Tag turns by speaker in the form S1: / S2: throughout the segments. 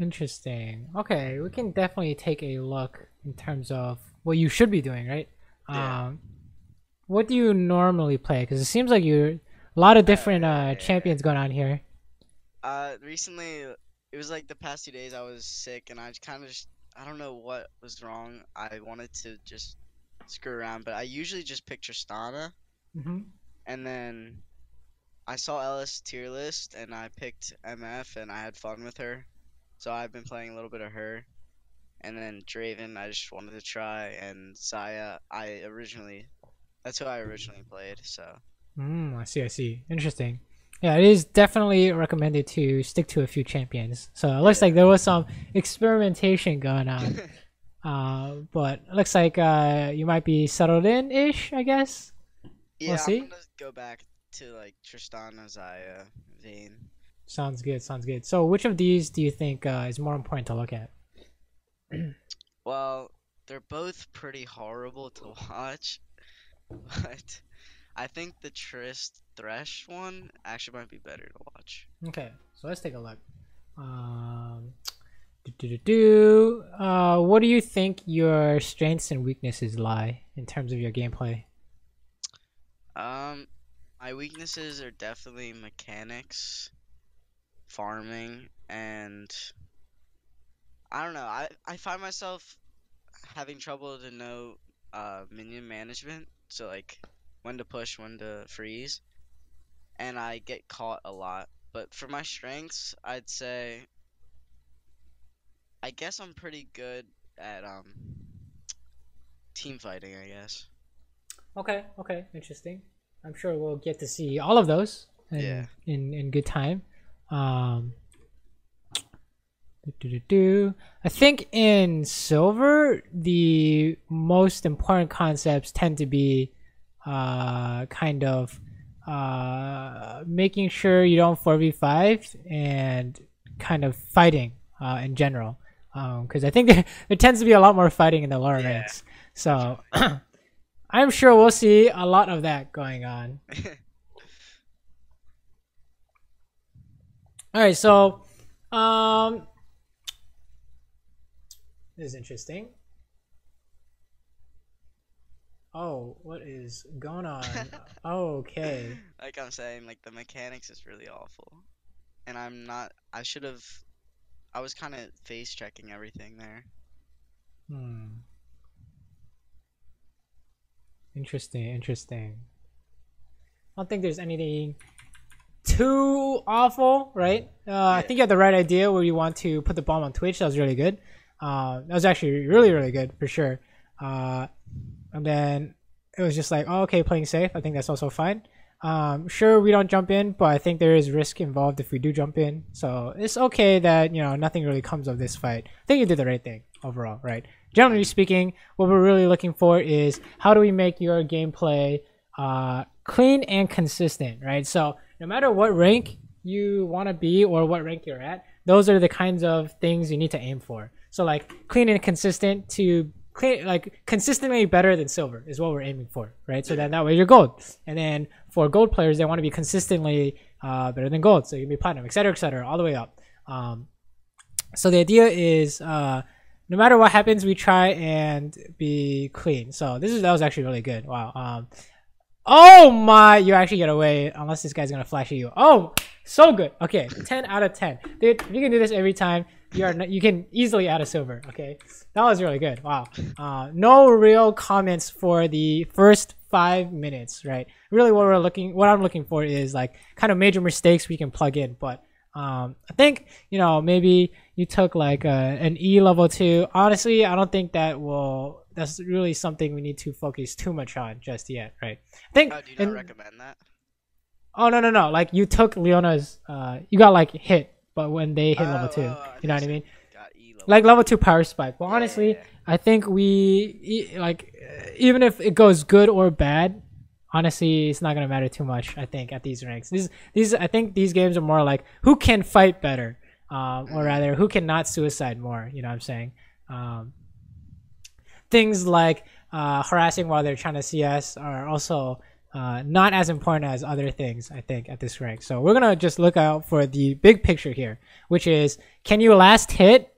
S1: Interesting. Okay, we can definitely take a look in terms of what you should be doing, right?
S2: Yeah.
S1: Um, what do you normally play? Because it seems like you're a lot of different
S2: Yeah.
S1: champions going on here.
S2: Recently, it was like the past 2 days I was sick and I kind of just, I don't know what was wrong. I wanted to just screw around, but I usually just pick Tristana,
S1: Hmm.
S2: and then I saw Ellis tier list and I picked MF and I had fun with her. So I've been playing a little bit of her. And then Draven, I just wanted to try, and Saya, that's who I originally played. So
S1: I see. I see. Interesting. Yeah, it is definitely recommended to stick to a few champions. So it looks like
S2: yeah,
S1: there was some experimentation going on. But it looks like you might be settled in ish. I guess we'll
S2: yeah, I'm
S1: see.
S2: gonna go back to like Tristana, Saya, Vayne.
S1: Sounds good. Sounds good. So which of these do you think is more important to look at?
S2: Well, they're both pretty horrible to watch, but I think the Trist Thresh one actually might be better to watch.
S1: Okay, so let's take a look. Um, what do you think your strengths and weaknesses lie in terms of your gameplay?
S2: Um, my weaknesses are definitely mechanics, farming, and I don't know. I find myself having trouble to know minion management, so like when to push, when to freeze, and I get caught a lot. But for my strengths, I'd say I guess I'm pretty good at team fighting, I guess.
S1: Okay, okay, interesting. I'm sure we'll get to see all of those
S2: Yeah.
S1: in good time. Um, I think in silver, the most important concepts tend to be kind of making sure you don't 4v5 and kind of fighting in general. Because I think there tends to be a lot more fighting in the lower
S2: Yeah,
S1: ranks. So
S2: definitely.
S1: I'm sure we'll see a lot of that going on. All right, so um, this is interesting. Oh, what is going on? Okay.
S2: Like I'm saying, like the mechanics is really awful. And I'm not I should have I was kind of face checking everything there.
S1: Hmm. Interesting. Interesting. I don't think there's anything too awful, right? I
S2: Yeah.
S1: think you had the right idea where you want to put the bomb on Twitch. That was really good. That was actually really, really good for sure. Uh, and then it was just like, oh, okay, playing safe. I think that's also fine. Sure, we don't jump in, but I think there is risk involved if we do jump in. So it's okay that nothing really comes of this fight. I think you did the right thing overall, right? Generally
S2: Mm.
S1: speaking, what we're really looking for is how do we make your gameplay clean and consistent, right? So no matter what rank you want to be or what rank you're at, those are the kinds of things you need to aim for. So like clean and consistent to clean, like consistently better than silver is what we're aiming for, right? So
S2: Yeah.
S1: then that way you're gold. And then for gold players, they want to be consistently better than gold. So you can be platinum, et cetera, all the way up. So the idea is no matter what happens, we try and be clean. So that was actually really good. Wow. Oh my! You actually get away unless this guy's gonna flash at you. Oh, so good. Okay, 10 out of 10, dude. If you can do this every time, you can easily add a silver. Okay, that was really good. Wow. No real comments for the first 5 minutes. Right. Really,
S2: Mm.
S1: what I'm looking for is like kind of major mistakes we can plug in. But I think maybe you took like an E level 2. Honestly, I don't think that's really something we need to focus too much on just yet, right? I think
S2: Oh, do you not
S1: and
S2: recommend that?
S1: oh no no no, like you took Leona's you got like hit, but when they hit level
S2: Oh,
S1: 2,
S2: I
S1: you
S2: thought
S1: know
S2: you
S1: what I
S2: said
S1: mean?
S2: got E level
S1: Like
S2: 2.
S1: level 2 power spike. But
S2: Yeah,
S1: honestly,
S2: yeah,
S1: I think like even if it goes good or bad, honestly, it's not gonna matter too much. I think at these ranks, these I think these games are more like who can fight better,
S2: yeah.
S1: or rather who can not suicide more. You know what I'm saying? Um, Things like harassing while they're trying to CS are also not as important as other things, I think, at this rank. So we're gonna just look out for the big picture here, which is, can you last hit,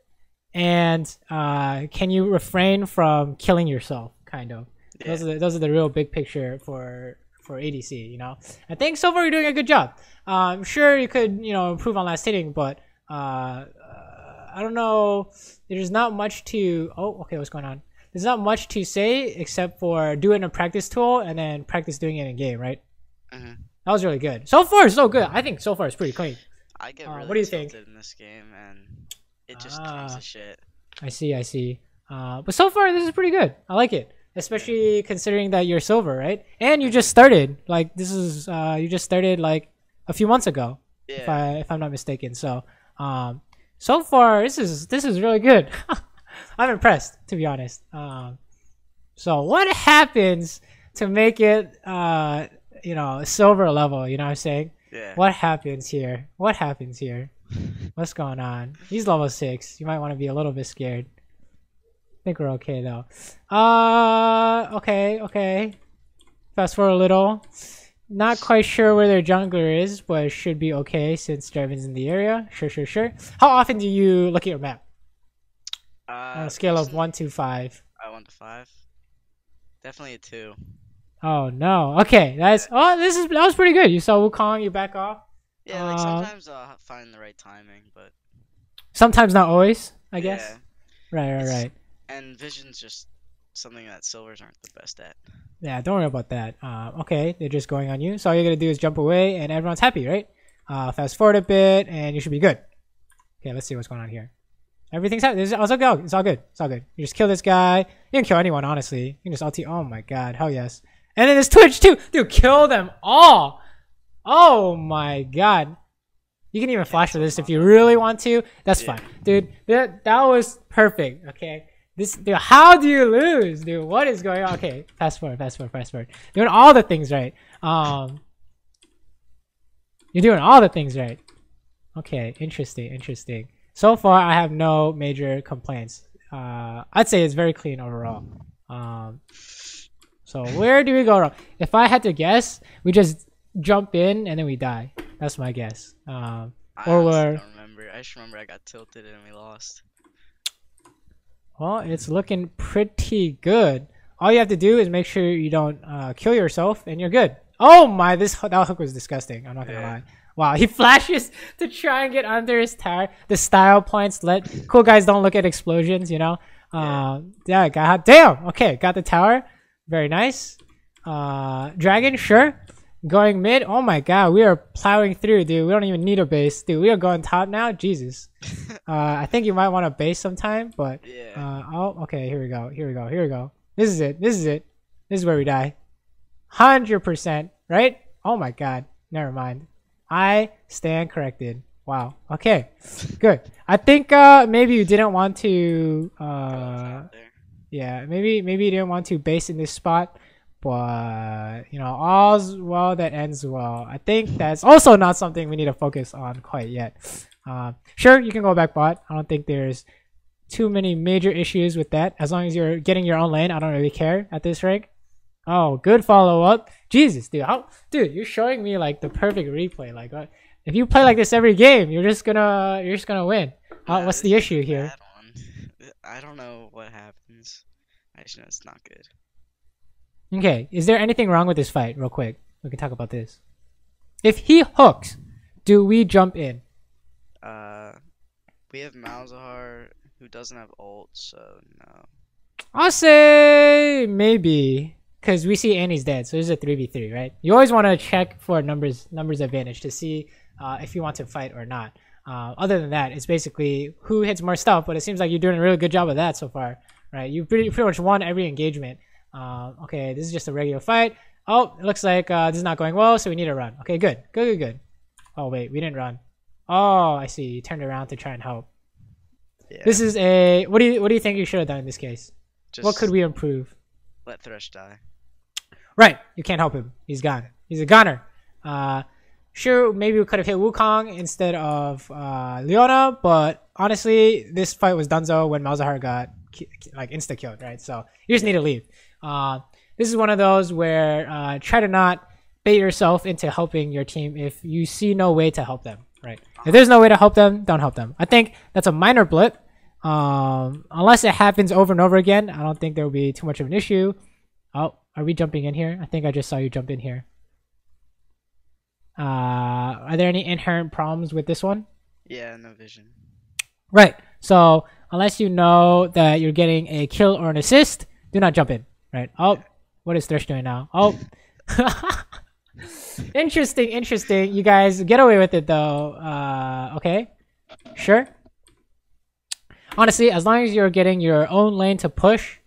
S1: and can you refrain from killing yourself, kind of. Yeah. Those are the real big picture for ADC, you know. I think so far you're doing a good job. I'm sure you could, you know, improve on last hitting, but I don't know. There's not much to. Oh, okay, what's going on? There's not much to say except for do it in a practice tool and then practice doing it in game, right? Mm-hmm. That was really good. So far, so good. I think so far it's pretty clean.
S2: I get really what do you think in this game, and it just comes to shit. I
S1: see. But so far this is pretty good. I like it, especially considering that you're silver, right? And you just started. Like this is you just started like a few months ago, if I'm not mistaken. So so far this is really good. I'm impressed, to be honest. So what happens to make it, you know, silver level? You know what I'm saying? Yeah. What happens here? What's going on? He's level 6. You might want to be a little bit scared. I think we're okay though. Okay. Fast forward a little. Not quite sure where their jungler is, but it should be okay since Draven's in the area. Sure. How often do you look at your map? On a scale of 1 to 5.
S2: 1 to 5. Definitely a 2.
S1: Oh no. Okay, that was pretty good. You saw Wukong, you back off.
S2: Yeah, like sometimes I'll find the right timing, but
S1: sometimes not always, I guess. Yeah. Right.
S2: And vision's just something that silvers aren't the best at.
S1: Yeah, don't worry about that. Okay, they're just going on you. So all you're gonna do is jump away, and everyone's happy, right? Fast forward a bit, and you should be good. Okay, let's see what's going on here. Everything's happening. It's all good. You just kill this guy. You can kill anyone, honestly. You can just ulti. Oh my god, hell yes. And then there's Twitch too. Dude, kill them all. Oh my god. You can even flash for this if you really want to. That's fine. Dude, that was perfect. Okay. Dude, how do you lose? Dude, what is going on? Okay, fast forward. Doing all the things right. You're doing all the things right. Okay, interesting. So far, I have no major complaints. I'd say it's very clean overall. So where do we go wrong? If I had to guess, we just jump in and then we die. That's my guess. I don't
S2: remember. I just remember I got tilted and we lost.
S1: Well, it's looking pretty good. All you have to do is make sure you don't kill yourself, and you're good. Oh my! That hook was disgusting. I'm not gonna lie. Wow, he flashes to try and get under his tower. The style points let cool guys don't look at explosions, you know. Damn. Okay, got the tower. Very nice. Dragon, sure. Going mid. Oh my god, we are plowing through, dude. We don't even need a base, dude. We are going top now. Jesus. I think you might want a base sometime, but okay. Here we go. This is it. This is where we die. 100%. Right? Oh my god. Never mind. I stand corrected. Wow. Okay. Good. I think maybe you didn't want to maybe you didn't want to base in this spot, but you know, all's well that ends well. I think that's also not something we need to focus on quite yet. Sure, you can go back bot. I don't think there's too many major issues with that. As long as you're getting your own lane, I don't really care at this rank. Oh, good follow up. Jesus, dude. Dude, you're showing me like the perfect replay. Like, if you play like this every game, you're just gonna win. What's the issue here?
S2: I don't know what happens. I just know it's not good.
S1: Okay, is there anything wrong with this fight? Real quick, we can talk about this. If he hooks, do we jump in?
S2: We have Malzahar who doesn't have ult, so no.
S1: I'll say maybe. Because we see Annie's dead, so this is a 3v3, right? You always want to check for numbers advantage to see if you want to fight or not. Other than that, it's basically who hits more stuff, but it seems like you're doing a really good job of that so far, right? You pretty much won every engagement. Okay, this is just a regular fight. Oh, it looks like this is not going well, so we need to run. Okay, good. Oh, wait, we didn't run. Oh, I see. You turned around to try and help. Yeah. This is a... What do you think you should have done in this case? What could we improve?
S2: Let Thresh die.
S1: Right, you can't help him. He's gone. He's a goner. Sure, maybe we could have hit Wukong instead of Leona, but honestly, this fight was donezo when Malzahar got like insta-killed, right? So you just need to leave. this is one of those where try to not bait yourself into helping your team if you see no way to help them, right? If there's no way to help them, don't help them. I think that's a minor blip. Unless it happens over and over again, I don't think there will be too much of an issue. Oh, are we jumping in here? I think I just saw you jump in here. Are there any inherent problems with this one?
S2: Yeah, no vision.
S1: Right. So unless you know that you're getting a kill or an assist, do not jump in. Right. Oh, what is Thresh doing now? Oh, interesting. You guys get away with it though. Okay, sure. Honestly, as long as you're getting your own lane to push,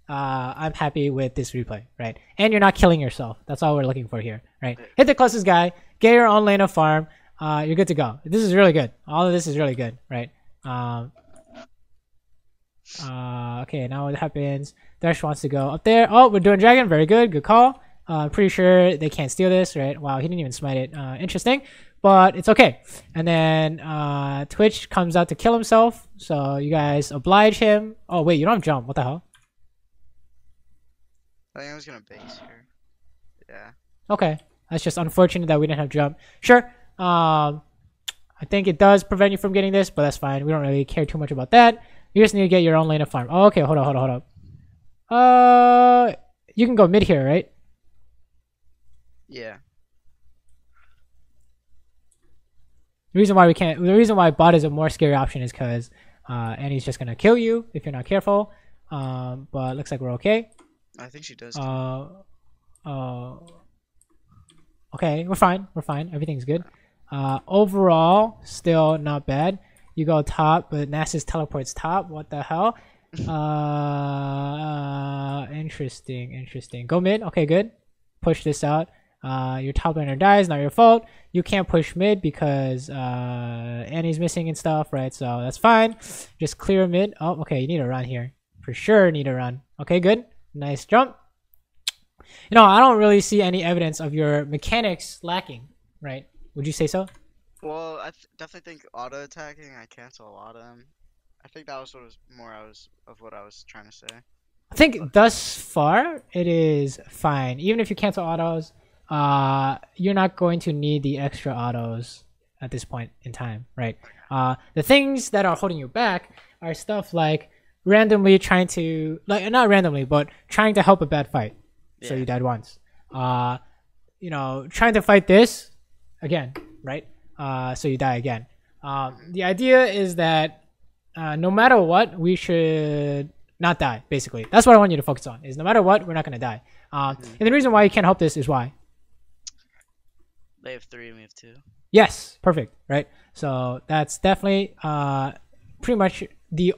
S1: I'm happy with this replay, right? And you're not killing yourself. That's all we're looking for here, right? Hit the closest guy, get your own lane of farm. You're good to go. This is really good. All of this is really good, right? Okay, now what happens? Thresh wants to go up there. Oh, we're doing dragon. Very good. Good call. Pretty sure they can't steal this, right? Wow, he didn't even smite it. Interesting, but it's okay. And then Twitch comes out to kill himself, so you guys oblige him. Oh wait, you don't have jump. What the hell?
S2: I think I was gonna base here. Yeah.
S1: Okay, that's just unfortunate that we didn't have jump. Sure. I think it does prevent you from getting this, but that's fine. We don't really care too much about that. You just need to get your own lane of farm. Oh, okay, hold up. You can go mid here, right?
S2: Yeah.
S1: The reason why bot is a more scary option is because Annie's just gonna kill you if you're not careful. But looks like we're okay.
S2: I think she does.
S1: Okay, we're fine. Everything's good. Overall, still not bad. You go top, but Nasus teleports top. What the hell? Interesting. Go mid. Okay, good. Push this out. Your top laner dies, not your fault. You can't push mid because Annie's missing and stuff, right? So that's fine. Just clear mid. Oh, okay, you need to run here. For sure need to run. Okay, good. Nice jump. You know, I don't really see any evidence of your mechanics lacking, right? Would you say so?
S2: Well, I definitely think auto attacking, I cancel a lot of them. I think that was what I was trying to say.
S1: I think thus far it is fine. Even if you cancel autos, you're not going to need the extra autos at this point in time, right? The things that are holding you back are stuff like randomly trying to, like, not randomly, but trying to help a bad fight. Yeah. So you died once. You know, trying to fight this again, right? So you die again. The idea is that no matter what, we should not die, basically. That's what I want you to focus on, is no matter what, we're not going to die. And the reason why you can't help this is why?
S2: They have 3 and we have 2.
S1: Yes, perfect, right? So that's definitely pretty much the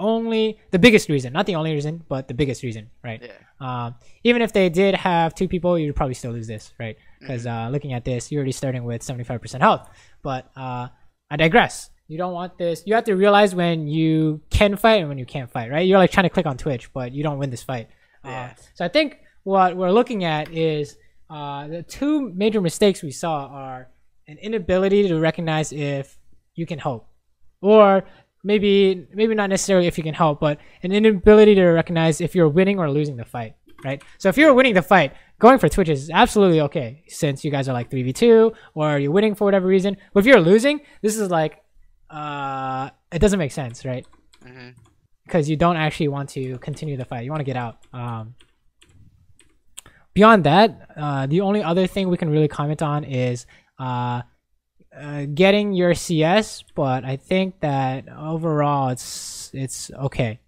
S1: biggest reason, not the only reason, but the biggest reason, right? Yeah. Even if they did have 2 people, you'd probably still lose this, right? Because looking at this, you're already starting with 75% health. But I digress. You don't want this. You have to realize when you can fight and when you can't fight, right? You're like trying to click on Twitch, but you don't win this fight. Yeah. So I think what we're looking at is the 2 major mistakes we saw are an inability to recognize if you can help, or maybe not necessarily if you can help, but an inability to recognize if you're winning or losing the fight, right? So if you're winning the fight, going for Twitch is absolutely okay, since you guys are like 3v2 or you're winning for whatever reason. But if you're losing, this is like it doesn't make sense, right? Because you don't actually want to continue the fight. You want to get out. Beyond that, the only other thing we can really comment on is getting your CS, but I think that overall it's okay,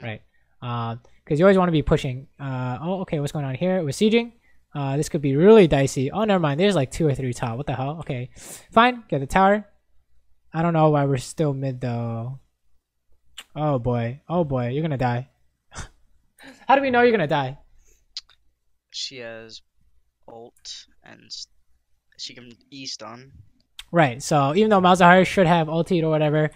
S1: right? Because you always want to be pushing. Oh, okay, what's going on here? We're sieging. This could be really dicey. Oh, never mind. There's like 2 or 3 top. What the hell? Okay, fine. Get the tower. I don't know why we're still mid though. Oh boy. You're gonna die. How do we know you're gonna die?
S2: She has ult and she can E-stun.
S1: Right, so even though Malzahar should have ulti or whatever,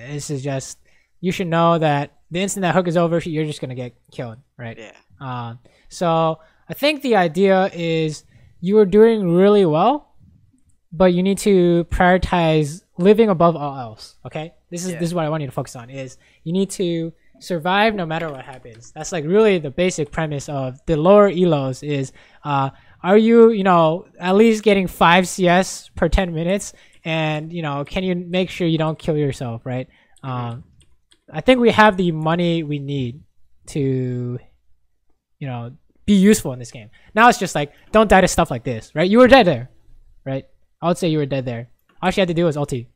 S1: this is just, you should know that the instant that hook is over, you're just going to get killed, right? Yeah. So I think the idea is you are doing really well, but you need to prioritize living above all else, okay? This is what I want you to focus on, is you need to survive no matter what happens. That's like really the basic premise of the lower elos is are you, you know, at least getting 5 CS per 10 minutes, and you know, can you make sure you don't kill yourself, right? I think we have the money we need to, you know, be useful in this game. Now it's just like, don't die to stuff like this, right? You were dead there, right? I would say you were dead there. All she had to do was ulti.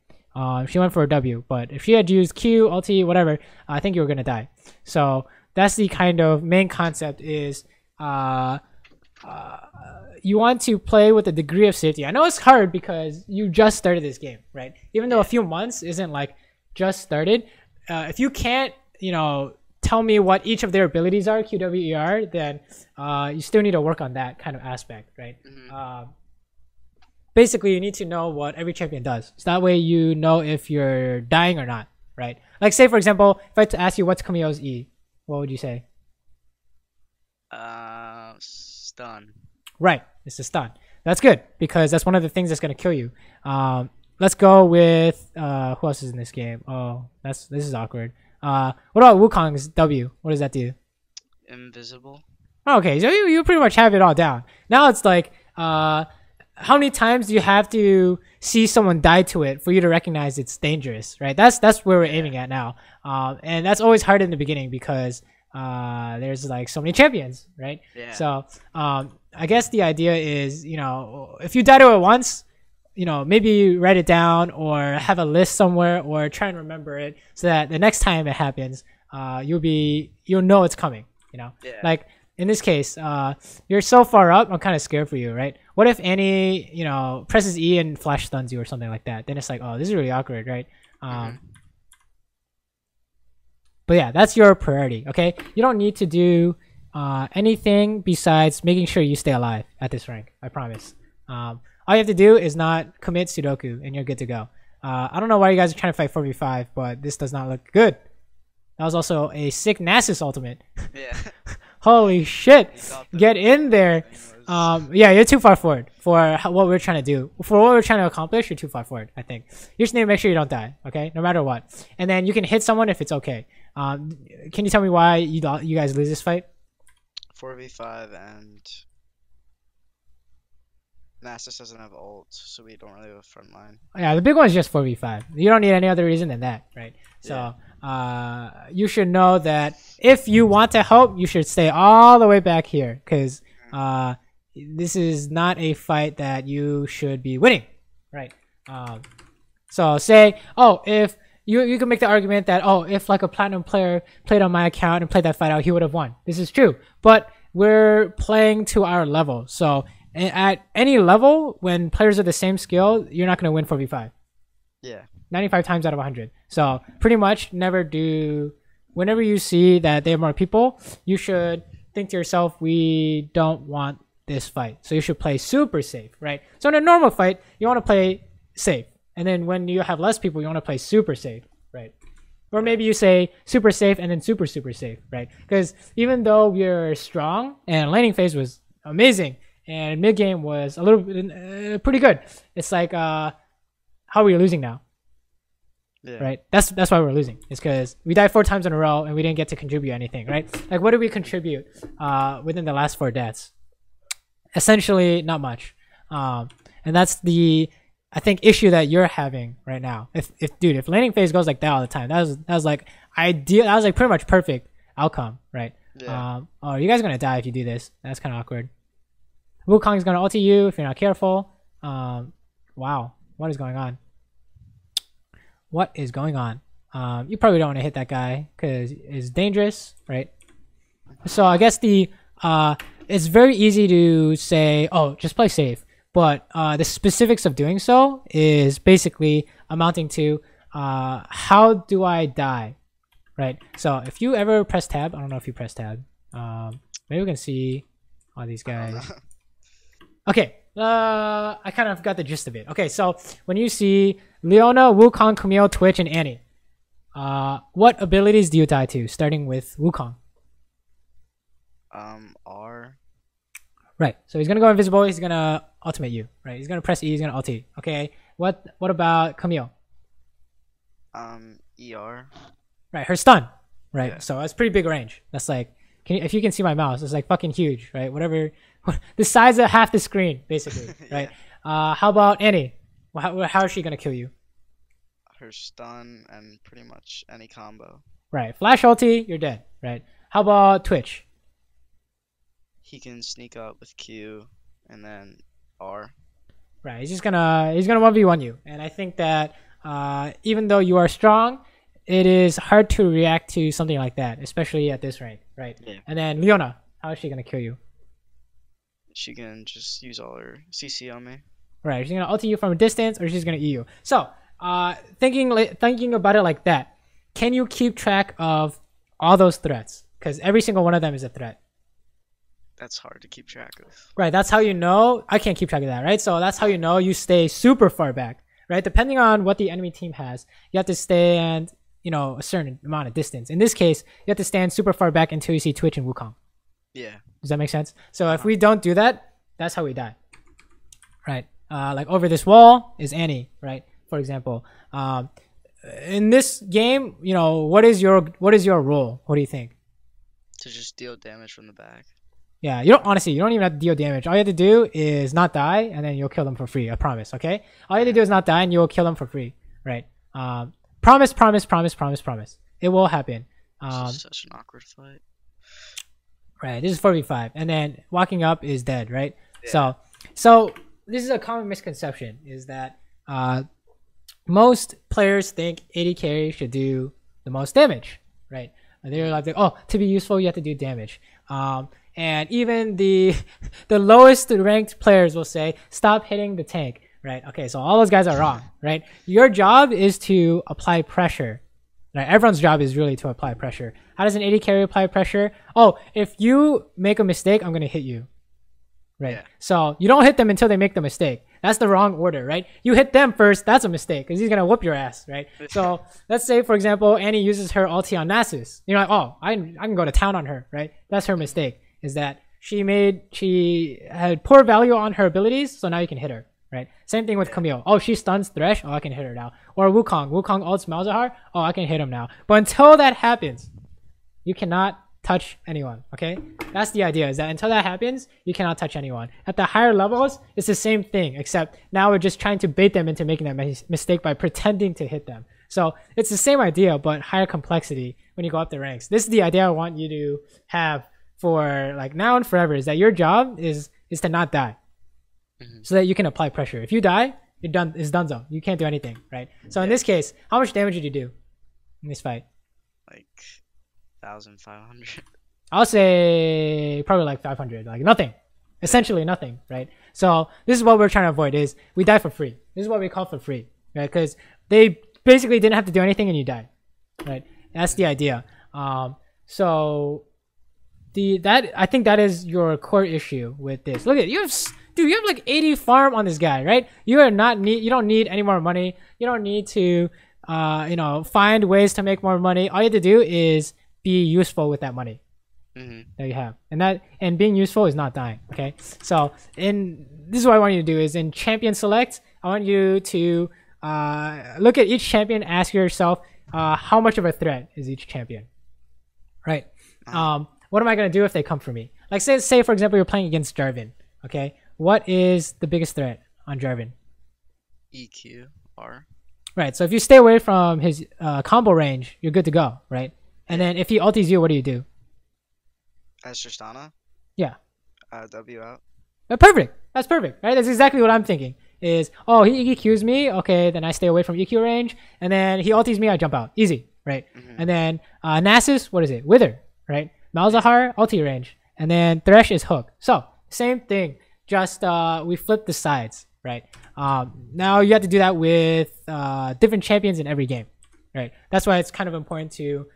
S1: She went for a W, but if she had used Q, ulti, whatever, I think you were gonna die. So that's the kind of main concept is you want to play with a degree of safety. I know it's hard because you just started this game, right? Even though a few months isn't like just started, if you can't, you know, tell me what each of their abilities are, QWER, then you still need to work on that kind of aspect, right? Basically, you need to know what every champion does. So that way you know if you're dying or not, right? Like say, for example, if I had to ask you what's Camille's E, what would you say?
S2: Stun. Right,
S1: it's a stun. That's good because that's one of the things that's going to kill you. Let's go with who else is in this game? Oh, this is awkward. What about Wukong's W? What does that do?
S2: Invisible.
S1: Okay, so you pretty much have it all down. Now it's like how many times do you have to see someone die to it for you to recognize it's dangerous, right? That's where we're aiming at now. And that's always hard in the beginning because there's like so many champions, right?
S2: Yeah.
S1: So I guess the idea is, you know, if you die to it once, you know, maybe write it down or have a list somewhere or try and remember it so that the next time it happens, you'll know it's coming, you know?
S2: Yeah.
S1: Like in this case, you're so far up, I'm kind of scared for you, right? What if Annie, you know, presses E and flash stuns you or something like that? Then it's like, oh, this is really awkward, right? But yeah, that's your priority, okay? You don't need to do anything besides making sure you stay alive at this rank, I promise. All you have to do is not commit Sudoku and you're good to go. I don't know why you guys are trying to fight 4v5, but this does not look good. That was also a sick Nasus ultimate.
S2: Yeah.
S1: Holy shit. Get in there. Yeah, you're too far forward for what we're trying to do. For what we're trying to accomplish, you're too far forward, I think. You just need to make sure you don't die, okay? No matter what. And then you can hit someone if it's okay. Can you tell me why you guys lose this fight?
S2: 4v5 and Nasus doesn't have ult, so we don't really have a front line.
S1: Yeah, the big one is just 4v5. You don't need any other reason than that, right? So you should know that if you want to help, you should stay all the way back here because this is not a fight that you should be winning, right? So say, oh, if you can make the argument that, oh, if like a platinum player played on my account and played that fight out, he would have won. This is true, but we're playing to our level. So at any level, when players are the same skill, you're not going to win 4v5.
S2: Yeah.
S1: 95 times out of 100. So pretty much never do. Whenever you see that they have more people, you should think to yourself, we don't want this fight. So you should play super safe, right? So in a normal fight, you want to play safe. And then when you have less people, you want to play super safe, right? Or maybe you say super safe and then super safe, right? Because even though we're strong and laning phase was amazing and mid game was a little bit pretty good, it's like how are we losing now?
S2: Yeah.
S1: Right? That's why we're losing. It's because we died 4 times in a row and we didn't get to contribute anything, right? Like what did we contribute within the last 4 deaths? Essentially, not much. And that's the, I think, issue that you're having right now. If laning phase goes like that all the time, that was like ideal. That was like pretty much perfect outcome, right?
S2: Yeah.
S1: Oh, you guys are gonna die if you do this. That's kind of awkward. Wukong's gonna ulti you if you're not careful. Wow, what is going on? What is going on? You probably don't want to hit that guy because it's dangerous, right? So I guess it's very easy to say, oh, just play safe. But the specifics of doing so is basically amounting to how do I die, right? So if you ever press tab, I don't know if you press tab. Maybe we can see all these guys. Okay, I kind of got the gist of it. Okay, so when you see Leona, Wukong, Camille, Twitch, and Annie, what abilities do you die to, starting with Wukong?
S2: R.
S1: Right, so he's gonna go invisible, he's gonna ultimate you, right? He's gonna press E, he's gonna ulti. Okay, what about Camille?
S2: ER.
S1: Right, her stun. right?
S2: Yeah.
S1: So that's pretty big range. That's like, if you can see my mouse, it's like fucking huge, right? Whatever, the size of half the screen, basically, right? How about Annie? How is she gonna kill you?
S2: Her stun and pretty much any combo.
S1: Right, flash ulti, you're dead, right? How about Twitch?
S2: He can sneak up with Q and then R.
S1: Right, he's gonna 1v1 you, and I think that even though you are strong, it is hard to react to something like that, especially at this rank, right?
S2: Yeah.
S1: And then Leona, how is she gonna kill you?
S2: She can just use all her CC on me.
S1: Right, she's gonna ulti you from a distance, or she's gonna E you. So, thinking about it like that, can you keep track of all those threats? Because every single one of them is a threat.
S2: That's hard to keep track of.
S1: Right, that's how you know. I can't keep track of that, right? So that's how you know you stay super far back, right? Depending on what the enemy team has, you have to stand, a certain amount of distance. In this case, you have to stand super far back until you see Twitch and Wukong.
S2: Yeah.
S1: Does that make sense? So if we don't do that, that's how we die, right? Like over this wall is Annie, right? For example, in this game, what is your role? What do you think?
S2: To just deal damage from the back.
S1: Yeah, you don't even have to deal damage. All you have to do is not die, and then you'll kill them for free. I promise. Okay. All you have to do is not die, and you'll kill them for free. Right. Promise. It will happen.
S2: This is such an awkward fight.
S1: Right. This is 4v5, and then walking up is dead. Right.
S2: Yeah.
S1: So this is a common misconception: is that most players think AD carry should do the most damage. Right. They're like, oh, to be useful, you have to do damage. And even the lowest ranked players will say, stop hitting the tank, right? Okay, so all those guys are wrong, right? Your job is to apply pressure. Right? Everyone's job is really to apply pressure. How does an AD carry apply pressure? Oh, if you make a mistake, I'm going to hit you. Right?
S2: Yeah.
S1: So you don't hit them until they make the mistake. That's the wrong order, right? You hit them first, that's a mistake, because he's going to whoop your ass, right? So let's say, for example, Annie uses her ulti on Nasus. You're like, oh, I can go to town on her, right? That's her mistake, is that she had poor value on her abilities, so now you can hit her, right? Same thing with Camille. Oh, she stuns Thresh, oh, I can hit her now. Or Wukong ults Malzahar, oh, I can hit him now. But until that happens, you cannot touch anyone, okay? That's the idea, is that until that happens, you cannot touch anyone. At the higher levels, it's the same thing, except now we're just trying to bait them into making that mistake by pretending to hit them. So it's the same idea, but higher complexity when you go up the ranks. This is the idea I want you to have for like now and forever, is that your job is to not die, so that you can apply pressure. If you die, you're done. It's donezo. You can't do anything, right? So in this case, how much damage did you do in this fight?
S2: Like 1,500.
S1: I'll say probably like 500, like nothing, essentially nothing, right? So this is what we're trying to avoid: is we die for free. This is what we call for free, right? Because they basically didn't have to do anything and you died, right? That's the idea. So I think that is your core issue with this. Look at you have like 80 farm on this guy, right? You don't need any more money. You don't need to find ways to make more money. All you have to do is be useful with that money that you have, and being useful is not dying. Okay, so this is what I want you to do: is in champion select, I want you to look at each champion, ask yourself how much of a threat is each champion, right? What am I going to do if they come for me? Like say for example, you're playing against Jarvan. Okay, what is the biggest threat on Jarvan?
S2: EQ R.
S1: Right, so if you stay away from his combo range, you're good to go, right? And then if he ultis you, what do you do?
S2: As Tristana?
S1: Yeah.
S2: W out.
S1: Perfect. That's perfect, right? That's exactly what I'm thinking. Is, oh, he EQs me, okay, then I stay away from EQ range, and then he ultis me, I jump out. Easy, right? And then Nasus, what is it? Wither, right? Malzahar, ulti range. And then Thresh is hook. So, same thing, just we flip the sides, right? Now you have to do that with different champions in every game, right? That's why it's kind of important to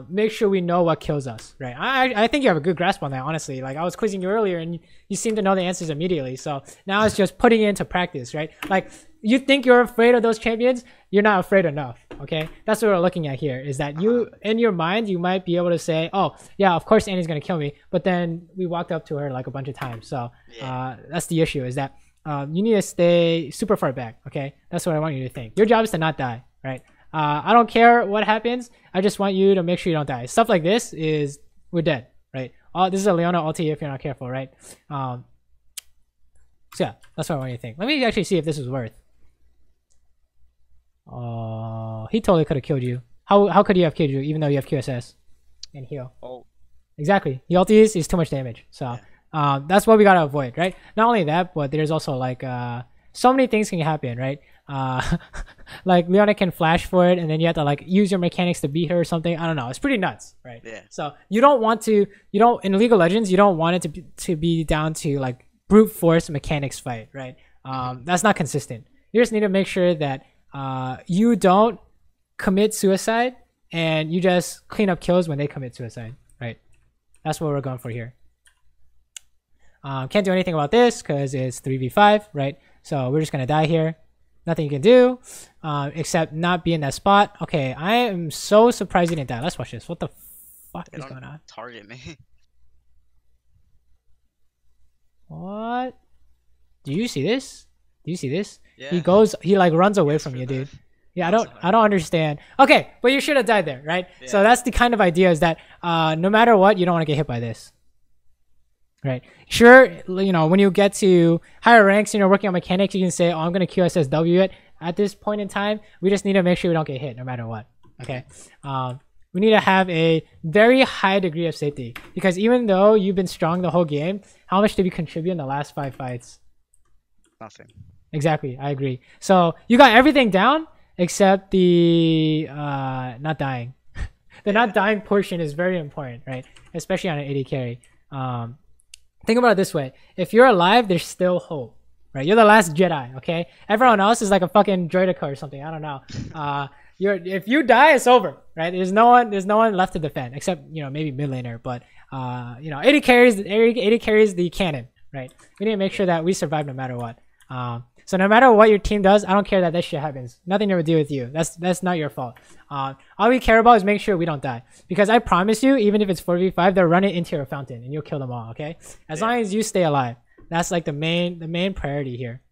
S1: make sure we know what kills us, right? I think you have a good grasp on that, honestly. Like, I was quizzing you earlier and you seem to know the answers immediately. So now it's just putting it into practice, right? Like, you think you're afraid of those champions, you're not afraid enough, okay? That's what we're looking at here, is that you, in your mind, you might be able to say, oh, yeah, of course Annie's going to kill me. But then we walked up to her like a bunch of times. So that's the issue, is that you need to stay super far back, okay? That's what I want you to think. Your job is to not die, right? I don't care what happens. I just want you to make sure you don't die. Stuff like this is we're dead, right? Oh, this is a Leona ulti if you're not careful, right? So yeah, that's what I want you to think. Let me actually see if this is worth. He totally could have killed you. How could he have killed you even though you have QSS and heal?
S2: Oh,
S1: exactly. The ulti is too much damage. So that's what we gotta avoid, right? Not only that, but there's also like so many things can happen, right? Like Leona can flash for it, and then you have to like use your mechanics to beat her or something. I don't know. It's pretty nuts, right?
S2: Yeah.
S1: So you don't want to, in League of Legends, you don't want it to be down to like brute force mechanics fight, right? That's not consistent. You just need to make sure that you don't commit suicide and you just clean up kills when they commit suicide, right? That's what we're going for here. Can't do anything about this because it's 3v5, right? So we're just gonna die here. Nothing you can do except not be in that spot. Okay, I am so surprised you didn't die. Let's watch this. What the fuck is going on?
S2: Target me.
S1: What? Do you see this? Do you see this?
S2: Yeah.
S1: He like runs away from you, dude. Yeah, I don't understand. Okay, but you should have died there, right? Yeah. So that's the kind of idea is that no matter what, you don't want to get hit by this. Right. Sure, when you get to higher ranks and you're working on mechanics, you can say, oh, I'm going to QSSW it. At this point in time, we just need to make sure we don't get hit no matter what. Okay. We need to have a very high degree of safety because even though you've been strong the whole game, how much did you contribute in the last 5 fights?
S2: Nothing.
S1: Exactly. I agree. So you got everything down except the not dying. The not dying portion is very important, right? Especially on an AD carry. Think about it this way. If you're alive, there's still hope, right? You're the last Jedi, okay? Everyone else is like a fucking droidica or something. I don't know. If you die, it's over, right? There's no one left to defend except, maybe mid laner. But, AD carries the cannon, right? We need to make sure that we survive no matter what. So no matter what your team does, I don't care that this shit happens. Nothing to do with you. That's not your fault. All we care about is make sure we don't die. Because I promise you, even if it's 4v5, they'll run it into your fountain and you'll kill them all, okay? As long as you stay alive. That's like the main priority here.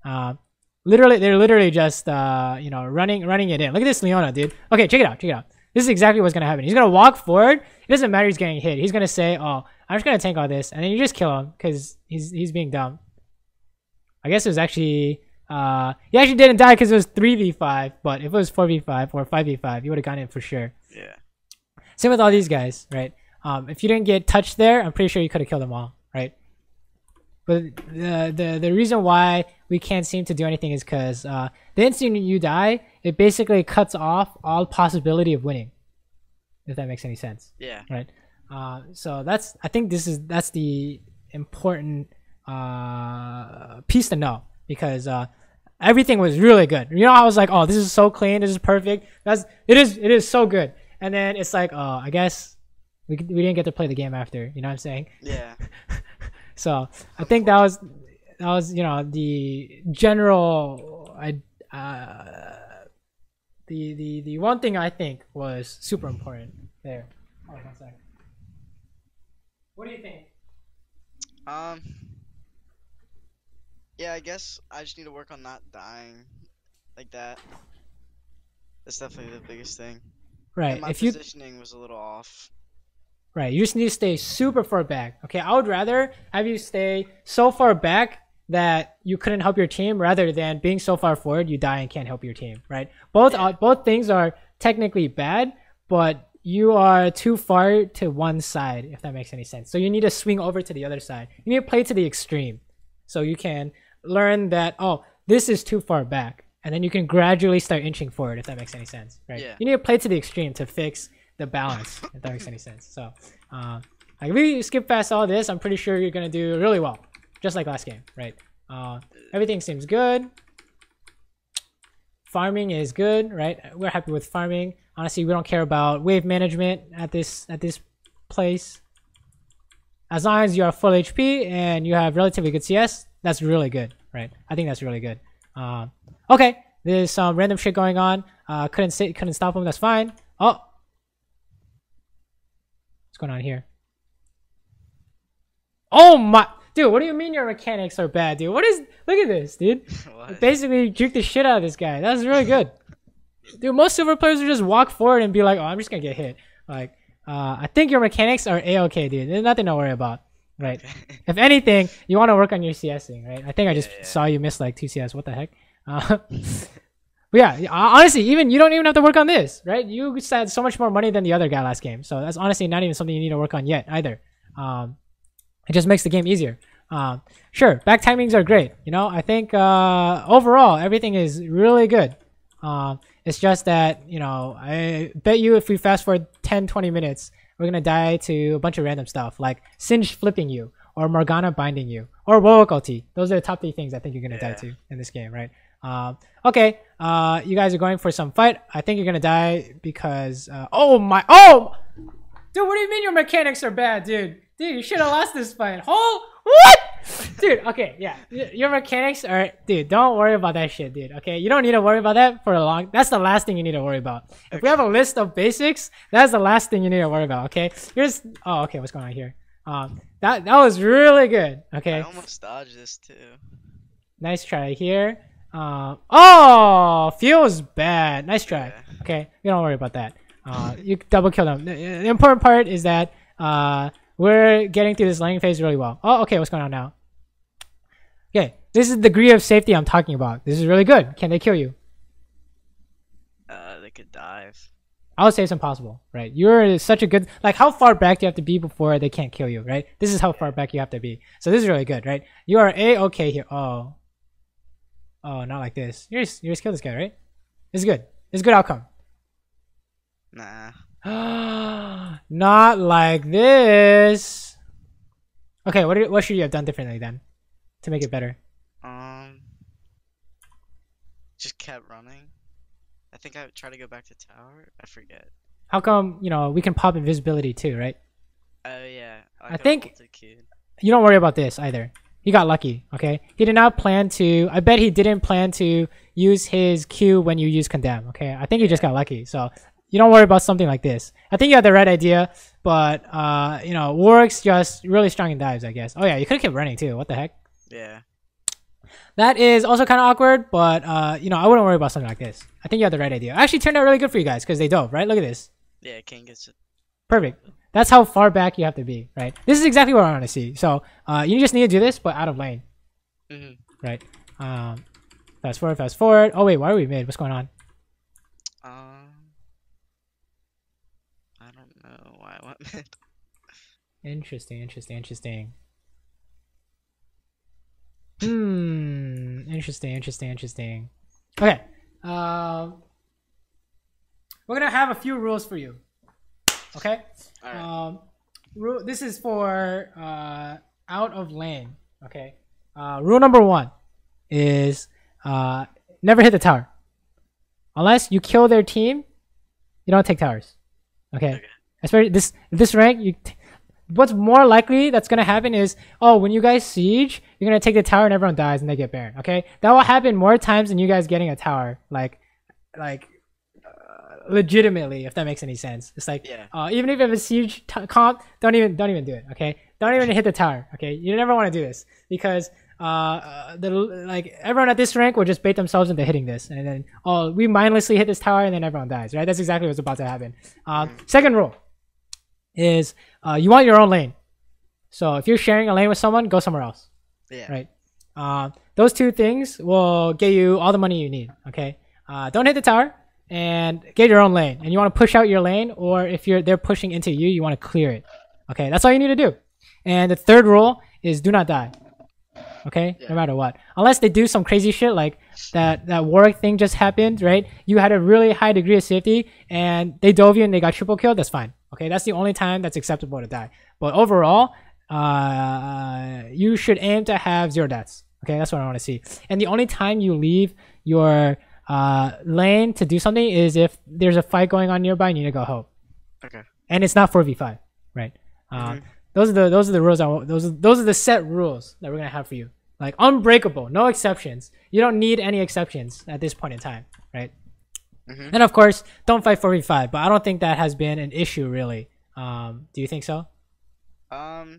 S1: They're literally just running it in. Look at this Leona, dude. Okay, check it out. This is exactly what's gonna happen. He's gonna walk forward. It doesn't matter he's getting hit. He's gonna say, oh, I'm just gonna tank all this, and then you just kill him because he's being dumb. I guess it was actually he actually didn't die because it was 3v5, but if it was 4v5 or 5v5, you would have gotten it for sure.
S2: Yeah.
S1: Same with all these guys, right? If you didn't get touched there, I'm pretty sure you could have killed them all, right? But the reason why we can't seem to do anything is because the instant you die, it basically cuts off all possibility of winning. If that makes any sense. Yeah. Right. So I think that's the important piece to know because everything was really good. I was like, oh, this is so clean, this is perfect. It is so good. And then it's like, oh, I guess we didn't get to play the game after. You know what I'm saying? Yeah. So I think that was the general the one thing I think was super important there. Oh, 1 second. What do you think?
S2: Yeah, I guess I just need to work on not dying like that. That's definitely the biggest thing.
S1: Right.
S2: And my positioning was a little off.
S1: Right. You just need to stay super far back. Okay. I would rather have you stay so far back that you couldn't help your team rather than being so far forward you die and can't help your team. Right. Both things are technically bad, but you are too far to one side, if that makes any sense. So you need to swing over to the other side. You need to play to the extreme. So you can learn that, oh, this is too far back. And then you can gradually start inching forward, if that makes any sense. Right? Yeah. You need to play to the extreme to fix the balance, if that makes any sense. So if we skip past all this, I'm pretty sure you're going to do really well. Just like last game, right? Everything seems good. Farming is good, right? We're happy with farming. Honestly, we don't care about wave management at this place. As long as you are full HP and you have relatively good CS, that's really good, right? I think that's really good. Okay, there's some random shit going on. Couldn't stop him. That's fine. Oh, what's going on here? Oh my, dude! What do you mean your mechanics are bad, dude? Look at this, dude. Basically, juked the shit out of this guy. That was really good. dude, most silver players will just walk forward and be like, oh, I'm just gonna get hit. Like, I think your mechanics are a-okay, dude. There's nothing to worry about, right?
S2: Okay.
S1: If anything, you want to work on your CSing, right? I think I just
S2: Yeah.
S1: saw you miss like 2 CS. What the heck? But yeah, honestly, even you don't even have to work on this, right? You had so much more money than the other guy last game, so that's honestly not even something you need to work on yet either. It just makes the game easier. Sure, back timings are great. You know, I think overall everything is really good. It's just that, you know, I bet you if we fast forward 10, 20 minutes, we're gonna die to a bunch of random stuff like Singe flipping you, or Morgana binding you, or Woe ulti. Those are the top 3 things I think you're gonna die to in this game, right? Okay, you guys are going for some fight. I think you're gonna die because dude, what do you mean your mechanics are bad, dude? Dude, you should have lost this fight. What? Dude, okay, yeah, your mechanics are, dude, don't worry about that shit, dude. Okay, you don't need to worry about that for a long. That's the last thing you need to worry about. If we have a list of basics, that's the last thing you need to worry about. Okay, okay, what's going on here? That was really good. Okay,
S2: I almost dodged this too.
S1: nice try here. Feels bad. Nice try.
S2: Yeah.
S1: Okay, you don't worry about that. You double kill them. The important part is that we're getting through this laning phase really well. Oh, okay, what's going on now? Okay, this is the degree of safety I'm talking about. This is really good. Can they kill you?
S2: They could dive.
S1: I would say it's impossible, right? You're such a good, like, how far back do you have to be before they can't kill you, right? This is how far back you have to be. So this is really good, right? You are a-okay here. Oh, not like this. You just kill this guy, right? It's good. It's a good outcome.
S2: Nah.
S1: Not like this. Okay, what should you have done differently then to make it better?
S2: Just kept running. I think I tried to go back to tower. I forget.
S1: How come, you know, we can pop invisibility too, right?
S2: Oh yeah.
S1: I think
S2: Kid.
S1: you don't worry about this either. He got lucky, okay? He did not plan to, I bet he didn't plan to use his Q when you use condemn, okay? I think he just got lucky. So you don't worry about something like this. I think you had the right idea, but you know, Warwick's just really strong in dives, I guess. Oh yeah, you could have kept running too. What the heck?
S2: Yeah.
S1: That is also kind of awkward, but you know, I wouldn't worry about something like this. I think you had the right idea. Actually turned out really good for you guys because they dove, right? Look at this.
S2: Yeah, King gets it.
S1: Perfect. That's how far back you have to be, right? This is exactly what I want to see. So you just need to do this, but out of lane, right? Fast forward. Oh wait, why are we mid? What's going on?
S2: I don't know why I went mid.
S1: Interesting. Interesting. Okay. We're gonna have a few rules for you. Okay.
S2: All right.
S1: This is for out of lane. Okay. Rule number 1 is never hit the tower unless you kill their team. You don't take towers. Okay. Especially this rank. What's more likely that's gonna happen is, when you guys siege, you're gonna take the tower and everyone dies and they get Baron. Okay, that will happen more times than you guys getting a tower. Like legitimately, if that makes any sense. It's like, even if you have a siege comp, don't even do it. Okay, don't even hit the tower. Okay, you never want to do this because everyone at this rank will just bait themselves into hitting this, and then we mindlessly hit this tower and then everyone dies. Right? That's exactly what's about to happen. Second rule is you want your own lane. So if you're sharing a lane with someone, go somewhere else.
S2: Yeah.
S1: Right. Those 2 things will get you all the money you need. Okay. Don't hit the tower and get your own lane. And you want to push out your lane, or if they're pushing into you, you want to clear it. Okay. That's all you need to do. And the third rule is do not die. Okay. No matter what, unless they do some crazy shit like that Warwick thing just happened. Right. You had a really high degree of safety and they dove you and they got triple killed. That's fine. Okay, that's the only time that's acceptable to die. But overall, you should aim to have 0 deaths. Okay, that's what I want to see. And the only time you leave your lane to do something is if there's a fight going on nearby and you need to go help.
S2: Okay.
S1: And it's not 4v5, right? Those are the rules. Those are the set rules that we're gonna have for you. Like unbreakable, no exceptions. You don't need any exceptions at this point in time, right? And of course, don't fight 4v5, but I don't think that has been an issue really. Do you think so?
S2: No.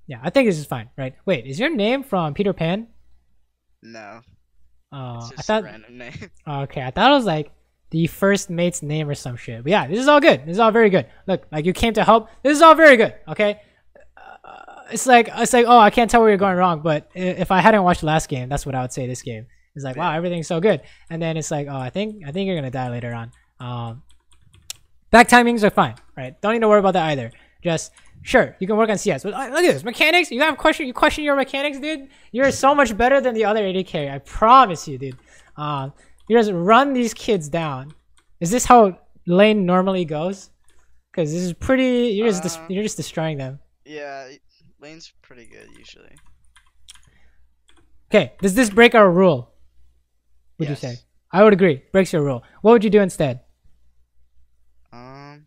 S1: Yeah, I think this is fine, right? Wait, is your name from Peter Pan?
S2: No. It's
S1: I
S2: just
S1: thought.
S2: a random name.
S1: Okay, I thought it was like the first mate's name or some shit. But yeah, this is all good. This is all very good. Look, like you came to help. This is all very good. Okay. It's like oh, I can't tell where you're going wrong. But if I hadn't watched the last game, that's what I would say. This game is like, wow, everything's so good. And then it's like, oh, I think you're gonna die later on. Back timings are fine, right? Don't need to worry about that either. Just sure, you can work on CS. But look at this mechanics. You question your mechanics, dude. You're so much better than the other AD carry. I promise you, dude. You just run these kids down. Is this how lane normally goes? Because this is pretty. You're just destroying them.
S2: Yeah, lane's pretty good usually.
S1: Okay, does this break our rule? Would you say? I would agree. Breaks your rule. What would you do instead?
S2: I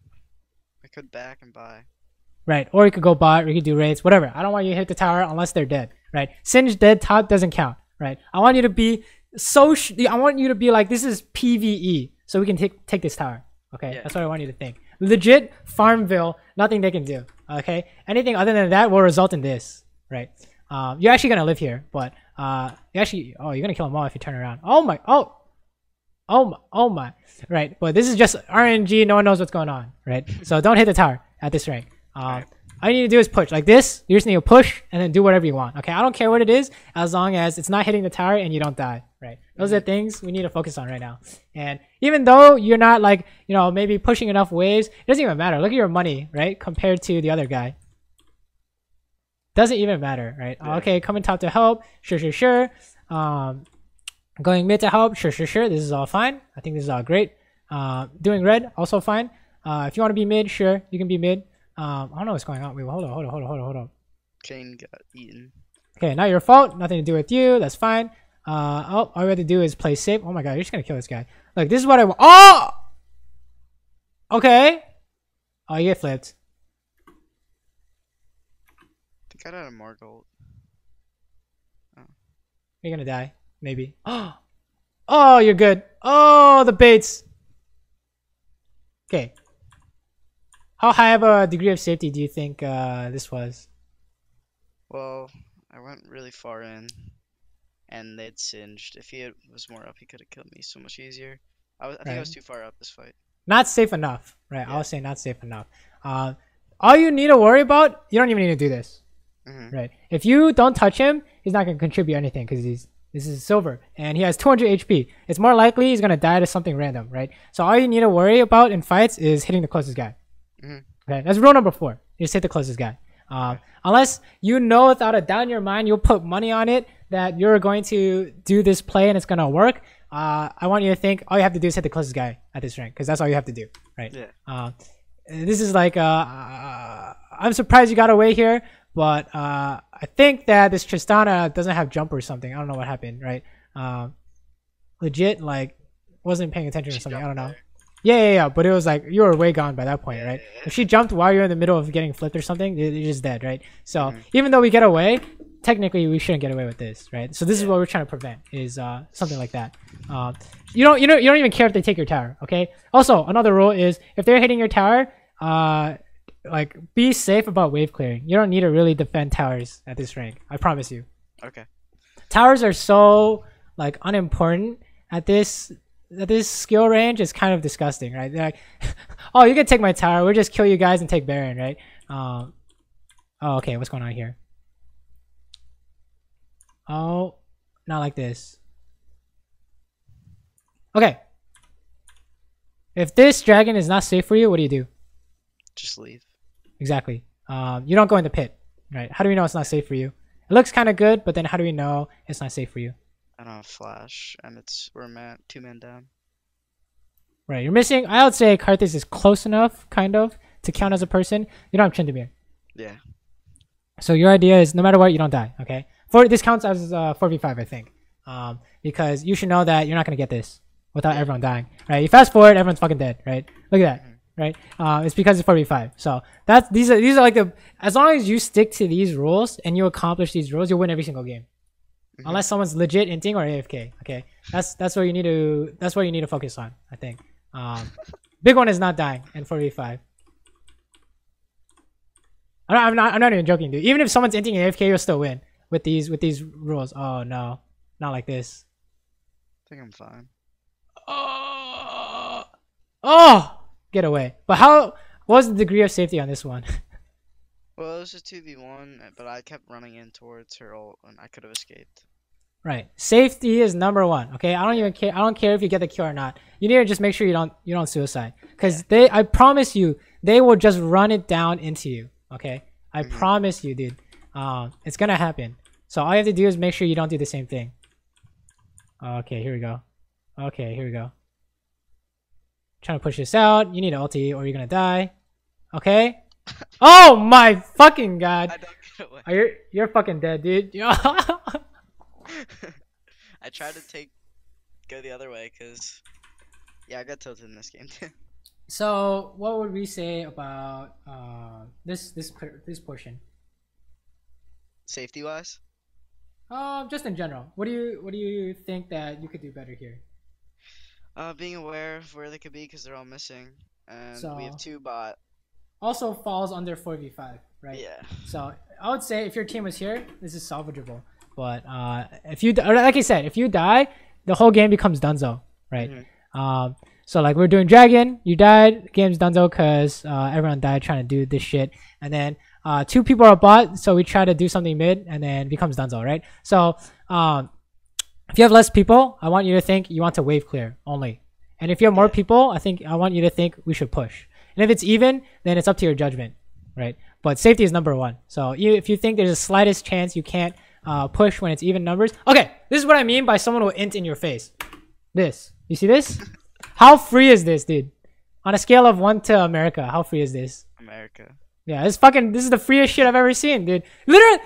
S2: could back and buy.
S1: Right, or you could go bot, or you could do raids, whatever. I don't want you to hit the tower unless they're dead. Right, Singe dead top doesn't count. Right, I want you to be I want you to be like, this is PVE, so we can take this tower. Okay, that's what I want you to think. Legit Farmville, nothing they can do. Okay, anything other than that will result in this. Right, you're actually gonna live here, but you're gonna kill them all if you turn around. Oh my. Right, but this is just RNG. No one knows what's going on. Right, so don't hit the tower at this rank. All you need to do is push like this. You just need to push and then do whatever you want. Okay, I don't care what it is as long as it's not hitting the tower and you don't die. Right, those are the things we need to focus on right now. And even though you're not like, maybe pushing enough waves, it doesn't even matter. Look at your money, right, compared to the other guy. Doesn't even matter, right? Yeah. Okay, coming top to help. Sure. Going mid to help. Sure. This is all fine. I think this is all great. Doing red, also fine. If you want to be mid, sure, you can be mid. I don't know what's going on. Wait, hold on.
S2: Kane got eaten.
S1: Okay, not your fault. Nothing to do with you. That's fine. All we have to do is play safe. Oh my god, you're just gonna kill this guy. Look, this is what I want. Oh! Okay. Oh, you get flipped.
S2: I think I got a more gold. Oh.
S1: You're gonna die. Maybe. Oh, you're good. Oh, the baits. Okay. How high of a degree of safety do you think this was?
S2: Well, I went really far in, and they'd singed. If he was more up, he could have killed me so much easier. I think I was too far up this fight. Not
S1: safe enough, right? Yeah. I was saying not safe enough. All you need to worry about, you don't even need to do this, right? If you don't touch him, he's not going to contribute anything because this is silver, and he has 200 HP. It's more likely he's going to die to something random, right? So all you need to worry about in fights is hitting the closest guy. Okay, that's rule number 4. You just hit the closest guy. Unless you know without a doubt in your mind, you'll put money on it that you're going to do this play and it's going to work. I want you to think all you have to do is hit the closest guy at this rank, because that's all you have to do, right? Yeah. This is like I'm surprised you got away here, but I think that this Tristana doesn't have jump or something. I don't know what happened, right? Legit, like, wasn't paying attention or something. I don't know. Yeah, but it was like you were way gone by that point, right? If she jumped while you're in the middle of getting flipped or something, you're just dead, right? So even though we get away, technically we shouldn't get away with this, right? So this is what we're trying to prevent, is something like that. You don't even care if they take your tower, okay? Also, another rule is if they're hitting your tower, like, be safe about wave clearing. You don't need to really defend towers at this rank. I promise you.
S2: Okay.
S1: Towers are so like unimportant at this skill range. Is kind of disgusting, right? They're like, oh, you can take my tower. We'll just kill you guys and take Baron, right? Oh, okay. What's going on here? Oh, not like this. Okay. If this dragon is not safe for you, what do you do?
S2: Just leave. Exactly.
S1: You don't go in the pit, right? How do we know it's not safe for you? It looks kind of good, but then how do we know it's not safe for you?
S2: I don't have flash, and we're 2 men down.
S1: Right, you're missing. I would say Karthus is close enough, kind of, to count as a person. You don't have Tryndamere.
S2: Yeah.
S1: So your idea is no matter what, you don't die. Okay. This counts as 4v5, I think, because you should know that you're not gonna get this without everyone dying. Right. You fast forward, everyone's fucking dead. Right. Look at that. Right. It's because it's 4v5. So these are like as long as you stick to these rules and you accomplish these rules, you'll win every single game. Unless someone's legit inting or AFK. Okay. That's what you need to focus on, I think. Big one is not dying in 4v5. I'm not even joking, dude. Even if someone's inting AFK, you'll still win with these rules. Oh no. Not like this.
S2: think I'm fine.
S1: Oh, oh, get away. But what was the degree of safety on this one?
S2: Well, it was just 2v1, but I kept running in towards her ult, and I could have escaped.
S1: Right. Safety is number one. Okay. I don't even care. I don't care if you get the kill or not. You need to just make sure you don't suicide. Because I promise you, they will just run it down into you. Okay. I promise you, dude. It's gonna happen. So all you have to do is make sure you don't do the same thing. Okay, here we go. Okay, here we go. Trying to push this out. You need an ulti or you're gonna die. Okay. Oh my fucking god.
S2: I don't get away.
S1: You're fucking dead, dude.
S2: I tried to go the other way because, yeah, I got tilted in this game too.
S1: So what would we say about this portion?
S2: Safety wise?
S1: Just in general. What do you think that you could do better here?
S2: Being aware of where they could be because they're all missing, and
S1: So,
S2: we have 2 bot.
S1: Also falls under 4v5, right?
S2: Yeah.
S1: So I would say if your team was here, this is salvageable. But if you, like I said, if you die, the whole game becomes donezo, right? So like we're doing dragon, you died, game's donezo because everyone died trying to do this shit, and then 2 people are bot, so we try to do something mid, and then it becomes donezo, right? So if you have less people, I want you to think you want to wave clear only, and if you have more people, I want you to think we should push. And if it's even, then it's up to your judgment, right? But safety is number one. So if you think there's the slightest chance you can't push when it's even numbers. Okay, this is what I mean by someone will int in your face. This. You see this? How free is this, dude? On a scale of 1 to America, how free is this?
S2: America.
S1: Yeah, this is the freest shit I've ever seen, dude. Literally,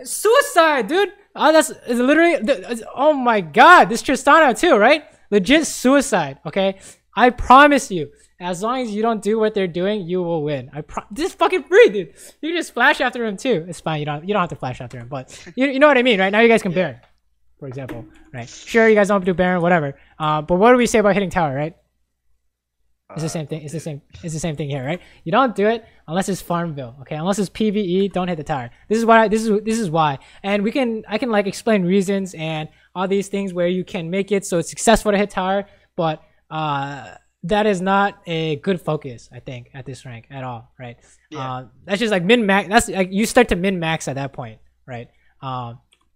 S1: suicide, dude. It's literally, oh my god, this Tristana too, right? Legit suicide, okay? I promise you, as long as you don't do what they're doing, you will win. This is fucking free, dude. You can just flash after him too. It's fine. You don't have to flash after him, but you know what I mean, right? Now you guys can Baron, for example, right? Sure, you guys don't have to do Baron, whatever. But what do we say about hitting tower, right? It's the same thing. It's the same thing here, right? You don't do it unless it's Farmville, okay? Unless it's PvE, don't hit the tower. This is why. And I can like explain reasons and all these things where you can make it so it's successful to hit tower, but that is not a good focus, I think, at this rank at all, right? Yeah. That's just like min max. That's like you start to min max at that point, right?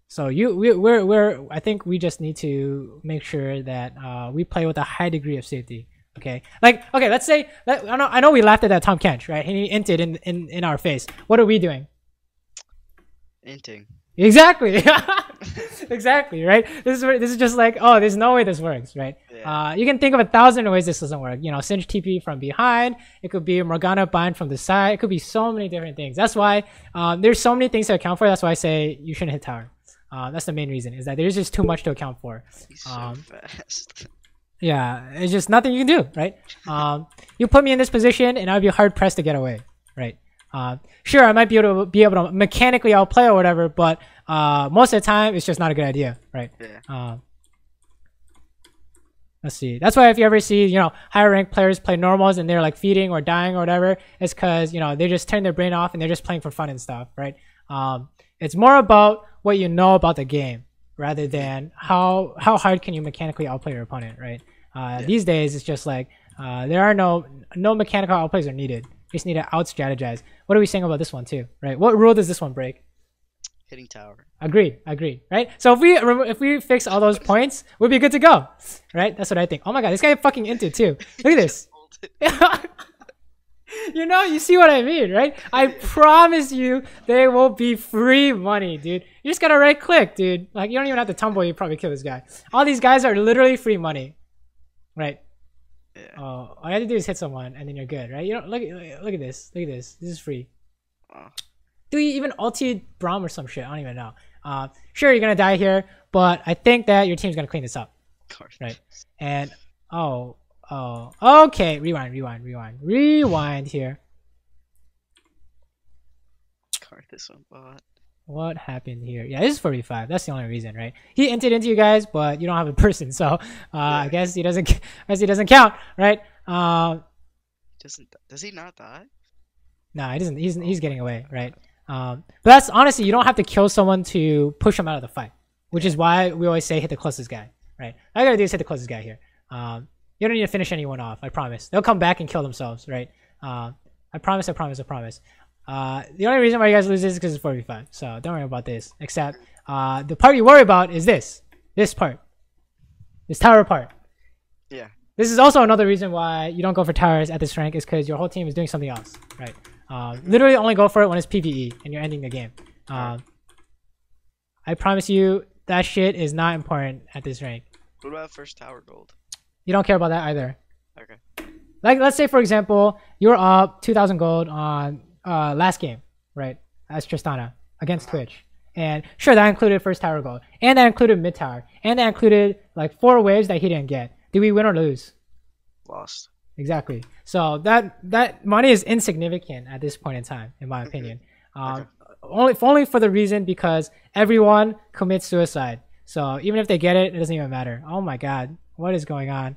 S1: So I think we just need to make sure that we play with a high degree of safety. Okay, let's say I know we laughed at that Tom Kench, right? He inted in our face. What are we doing?
S2: Inting.
S1: Exactly. Exactly, right? This is just like, oh, there's no way this works, right? Yeah. You can think of 1,000 ways this doesn't work. You know, Singe TP from behind. It could be Morgana bind from the side. It could be so many different things. That's why there's so many things to account for. That's why I say you shouldn't hit tower. That's the main reason, is that there's just too much to account for.
S2: He's so fast.
S1: Yeah, it's just nothing you can do, right? You put me in this position and I'd be hard pressed to get away, right? Sure, I might be able to mechanically outplay or whatever, but most of the time it's just not a good idea, right? Yeah. Let's see. That's why if you ever see, you know, higher ranked players play normals and they're like feeding or dying or whatever, it's because, you know, they just turn their brain off and they're just playing for fun and stuff, right? It's more about what you know about the game rather than how hard can you mechanically outplay your opponent, right? These days it's just like there are no mechanical outplays are needed. You just need to out strategize. What are we saying about this one too, right? What rule does this one break?
S2: Hitting tower. Agreed,
S1: right? So if we fix all those points, we'll be good to go, right? That's what I think. Oh my god, this guy fucking inted too. Look at this. You know, you see what I mean, right? I promise you, they will be free money, dude. You just gotta right click, dude. Like, you don't even have to tumble. You probably kill this guy. All these guys are literally free money, right? Yeah. All you have to do is hit someone, and then you're good, right? You don't look at this. Look at this. This is free. Do you even ulti Braum or some shit? I don't even know. Sure, you're gonna die here, but I think that your team's gonna clean this up, right? And okay. Rewind here.
S2: Card this one, bot.
S1: What happened here? Yeah, this is 45. That's the only reason, right? He entered into you guys, but you don't have a person, so I guess he doesn't count, right?
S2: Does he not die?
S1: No, he doesn't. He's getting away, right? But that's honestly, you don't have to kill someone to push them out of the fight, which is why we always say hit the closest guy, right? All you gotta do is hit the closest guy here. You don't need to finish anyone off. I promise. They'll come back and kill themselves, right? I promise. The only reason why you guys lose is because it's 4v5. So don't worry about this. Except the part you worry about is this part, this tower part.
S2: Yeah.
S1: This is also another reason why you don't go for towers at this rank, is because your whole team is doing something else, right? Literally only go for it when it's PvE and you're ending the game. I promise you that shit is not important at this rank.
S2: What about first tower gold?
S1: You don't care about that either.
S2: Okay.
S1: Like, let's say for example, you're up 2,000 gold on last game, right? As Tristana against Twitch. And sure, that included first tower gold. And that included mid tower. And that included like 4 waves that he didn't get. Did we win or lose?
S2: Lost.
S1: Exactly. So that money is insignificant at this point in time, in my opinion. Only for the reason because everyone commits suicide. So even if they get it, it doesn't even matter. Oh my god, what is going on?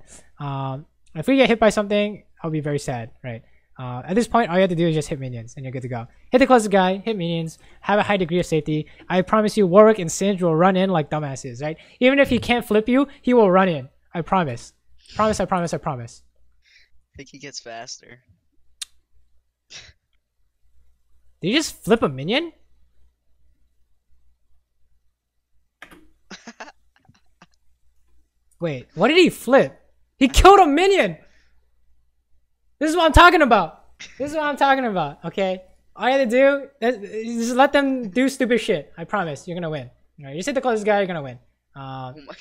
S1: If we get hit by something, I'll be very sad, right? At this point, all you have to do is just hit minions and you're good to go. Hit the closest guy, hit minions, have a high degree of safety. I promise you, Warwick and Singe will run in like dumbasses, right? Even if he can't flip you, he will run in. I promise. I promise.
S2: I think he gets faster.
S1: Did you just flip a minion? Wait, what did he flip? He killed a minion! This is what I'm talking about. Okay? All you have to do is just let them do stupid shit. I promise. You're gonna win. Alright, you just hit the closest guy, you're gonna win.
S2: Oh my god.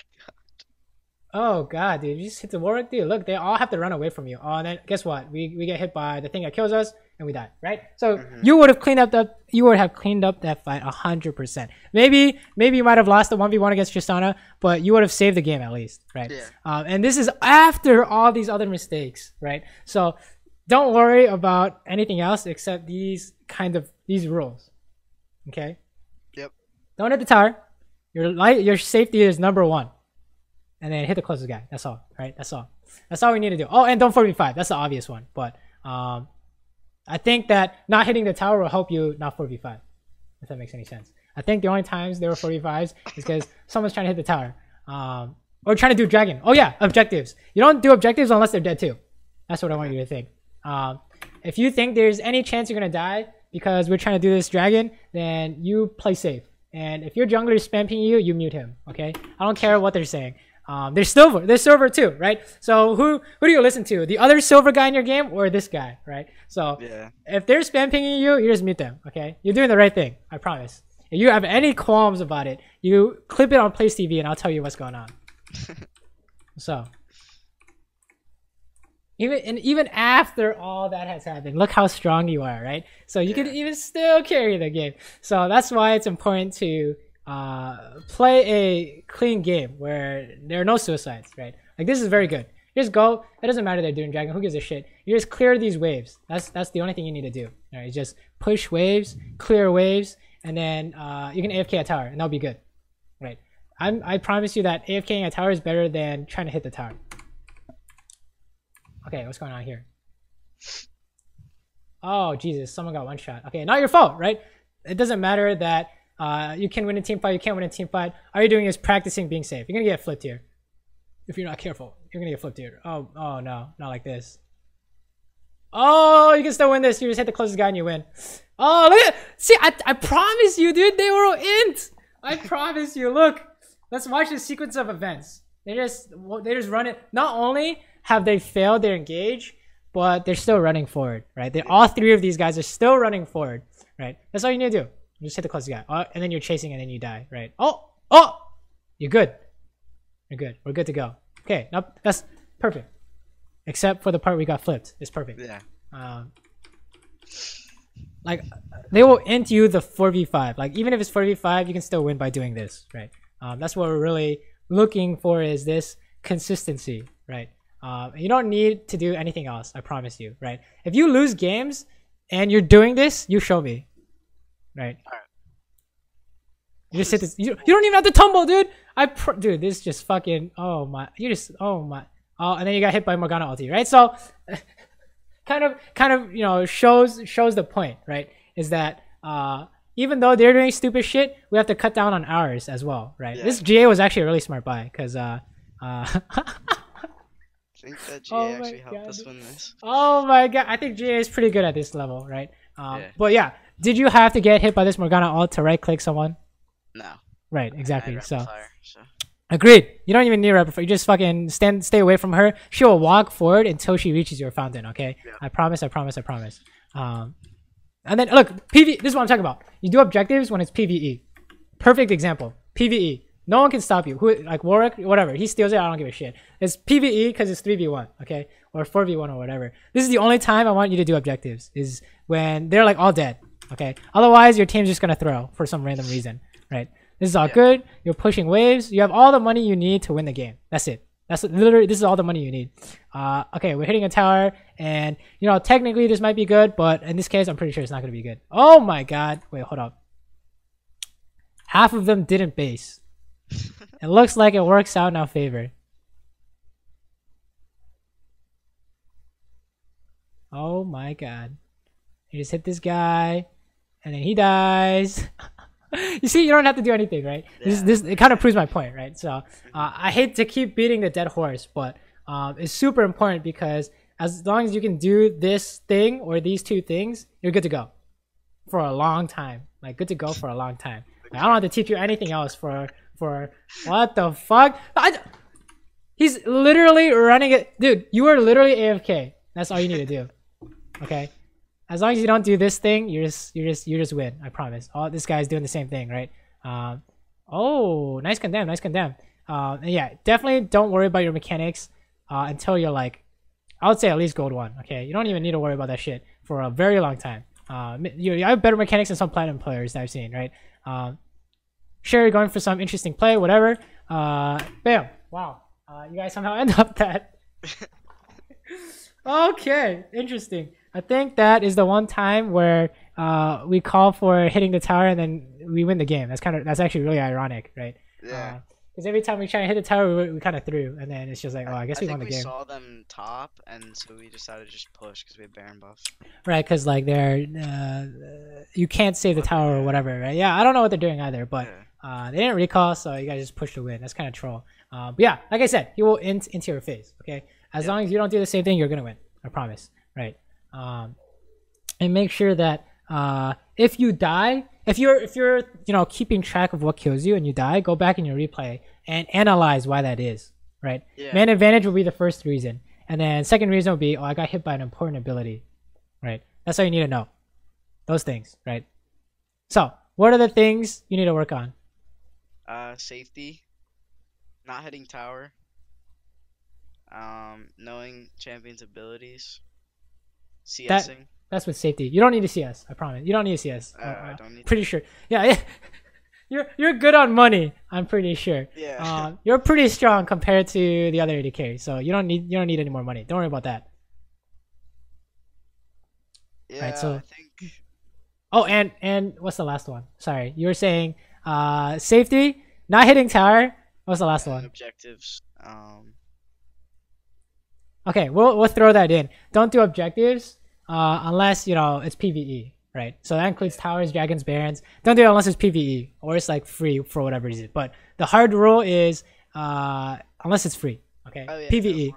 S1: Oh god, dude. You just hit the Warwick, dude. Look, they all have to run away from you. Oh, and then guess what? We get hit by the thing that kills us and we die, right? So you would have cleaned up that fight 100%. Maybe you might have lost the 1v1 against Tristana, but you would have saved the game at least, right?
S2: Yeah.
S1: And this is after all these other mistakes, right? So don't worry about anything else except these rules. Okay?
S2: Yep.
S1: Don't hit the tower. Your safety is number 1. And then hit the closest guy. That's all, right? That's all we need to do. Oh, and don't 4v5. That's the obvious one. But I think that not hitting the tower will help you not 4v5. If that makes any sense. I think the only times there were 4v5s is because someone's trying to hit the tower. Or trying to do dragon. Oh yeah, objectives. You don't do objectives unless they're dead too. That's what I want you to think. If you think there's any chance you're going to die because we're trying to do this dragon, then you play safe. And if your jungler is spamming you, you mute him, okay? I don't care what they're saying. There's silver too, right? So who do you listen to? The other silver guy in your game or this guy, right? So
S2: yeah. If
S1: they're spam pinging you, you just mute them, okay? You're doing the right thing, I promise. If you have any qualms about it, you clip it on Place TV and I'll tell you what's going on. So even after all that has happened, look how strong you are, right? So you can even still carry the game. So that's why it's important to play a clean game where there are no suicides, right? Like this is very good. You just go. It doesn't matter they're doing dragon. Who gives a shit? You just clear these waves. That's the only thing you need to do. All right, just push waves, clear waves, and then you can AFK a tower, and that'll be good, right? I promise you that AFKing a tower is better than trying to hit the tower. Okay, what's going on here? Oh Jesus, someone got one shot. Okay, not your fault, right? It doesn't matter that you can win a team fight, you can't win a team fight. All you're doing is practicing being safe. You're gonna get flipped here. If you're not careful, you're gonna get flipped here. Oh no, not like this. Oh, you can still win this. You just hit the closest guy and you win. Oh, look at, see, I promise you, dude, they were int. I promise you. Look, let's watch the sequence of events. They just run it. Not only have they failed their engage, but they're still running forward, right? All 3 of these guys are still running forward, right? That's all you need to do. You just hit the closest guy, and then you're chasing, and then you die, right? Oh, you're good. You're good. We're good to go. Okay, nope, that's perfect. Except for the part we got flipped. It's perfect.
S2: Yeah.
S1: Like they will int you the 4v5. Like even if it's 4v5, you can still win by doing this, right? That's what we're really looking for, is this consistency, right? You don't need to do anything else. I promise you, right? If you lose games and you're doing this, you show me, right?
S2: All right.
S1: You just hit this. You don't even have to tumble, dude. Dude, this just fucking. Oh my. You just. Oh my. Oh, and then you got hit by Morgana ulti, right? So, kind of, you know, shows the point, right? Is that even though they're doing stupid shit, we have to cut down on ours as well, right?
S2: Yeah.
S1: This GA was actually a really smart buy because
S2: think that
S1: Oh
S2: GA
S1: my
S2: actually helped
S1: god.
S2: us win this.
S1: Oh my god. I think GA is pretty good at this level, right?
S2: Yeah.
S1: But yeah, did you have to get hit by this Morgana ult to right click someone?
S2: No.
S1: Right,
S2: I
S1: exactly.
S2: had
S1: So
S2: rapid fire, so.
S1: agreed. You don't even need rapid fire. You just fucking stay away from her. She will walk forward until she reaches your fountain. Okay.
S2: Yeah.
S1: I promise. I promise. I promise. And then look, PV. This is what I'm talking about. You do objectives when it's PVE. Perfect example. PVE. No one can stop you. Who like Warwick, whatever. He steals it. I don't give a shit. It's PVE because it's 3v1. Okay, or 4v1 or whatever. This is the only time I want you to do objectives. Is when they're like all dead. Okay. Otherwise, your team's just gonna throw for some random reason. Right. This is all good. You're pushing waves. You have all the money you need to win the game. That's it. That's literally, this is all the money you need. Okay, we're hitting a tower, and you know technically this might be good, but in this case, I'm pretty sure it's not gonna be good. Oh my god! Wait, hold up. Half of them didn't base. It looks like it works out in our favor. Oh my god! You just hit this guy, and then he dies. You see, you don't have to do anything, right?
S2: Yeah.
S1: This it kind of proves my point, right? So I hate to keep beating the dead horse, but it's super important because as long as you can do this thing or these two things, you're good to go for a long time. Like good to go for a long time. Like, I don't have to teach you anything else for what the fuck? He's literally running it, dude. You are literally AFK. That's all you need to do. Okay. As long as you don't do this thing, you just win. I promise. Oh, this guy's doing the same thing, right? Oh, nice condemn, nice condemn. And yeah, definitely don't worry about your mechanics until you're like, I would say at least gold 1. Okay, you don't even need to worry about that shit for a very long time. You have better mechanics than some platinum players that I've seen, right? Sure, you're going for some interesting play, whatever. Bam! Wow, you guys somehow end up that. Okay, interesting. I think that is the one time where we call for hitting the tower and then we win the game. That's actually really ironic, right?
S2: Yeah.
S1: Because every time we try to hit the tower, we kind of through, and then it's just like, oh, I guess we won the game.
S2: I think we saw them top, and so we decided to just push because we had Baron buff.
S1: Right, because like they're you can't save the tower or whatever, right? Yeah, I don't know what they're doing either, but they didn't recall, so you guys just pushed to win. That's kind of troll. But yeah, like I said, he will into your face. Okay, as long as you don't do the same thing, you're gonna win. I promise. Right. And make sure that if you die, if you're keeping track of what kills you and you die, go back in your replay and analyze why that is, right?
S2: Yeah.
S1: Man advantage will be the first reason, and then second reason will be, oh, I got hit by an important ability, right? That's all you need to know, those things, right? So what are the things you need to work on?
S2: Safety, not hitting tower, knowing champions' abilities, CSing.
S1: That's with safety. You don't need to CS. I promise. You don't need to CS.
S2: I don't need.
S1: Pretty sure. Yeah. You're good on money. I'm pretty sure.
S2: Yeah.
S1: You're pretty strong compared to the other AD carries, so you don't need any more money. Don't worry about that.
S2: Yeah.
S1: Right, so
S2: I think.
S1: Oh, and what's the last one? Sorry, you were saying safety, not hitting tower. What's the last one?
S2: Objectives.
S1: Okay, we'll throw that in. Don't do objectives unless it's PVE, right? So that includes towers, dragons, barons. Don't do it unless it's PVE or it's like free for whatever reason. But the hard rule is unless it's free. Okay,
S2: Oh, yeah,
S1: PVE.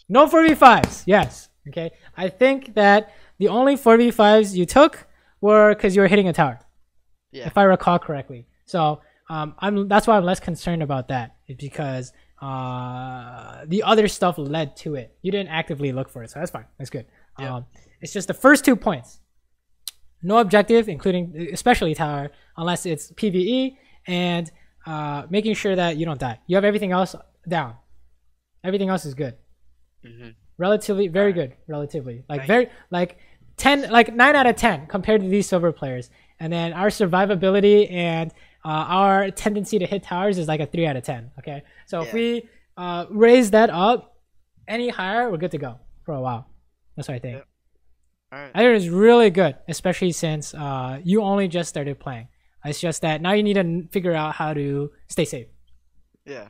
S2: No 4v5s.
S1: No 4v5s. Yes. Okay. I think that the only 4v5s you took were because you were hitting a tower.
S2: Yeah.
S1: If I recall correctly. So that's why I'm less concerned about that. It's because the other stuff led to it. You didn't actively look for it, so that's fine. That's good.
S2: Yeah.
S1: It's just the first 2 points. No objective, including especially tower, unless it's PVE, and making sure that you don't die. You have everything else down. Everything else is good. Relatively, very good. Relatively, like very, like 10, like 9 out of 10 compared to these silver players. And then our survivability and our tendency to hit towers is like a 3 out of 10. Okay, so if we raise that up any higher, we're good to go for a while. That's what I think.
S2: All right.
S1: I think it's really good, especially since you only just started playing. It's just that now you need to figure out how to stay safe.
S2: Yeah.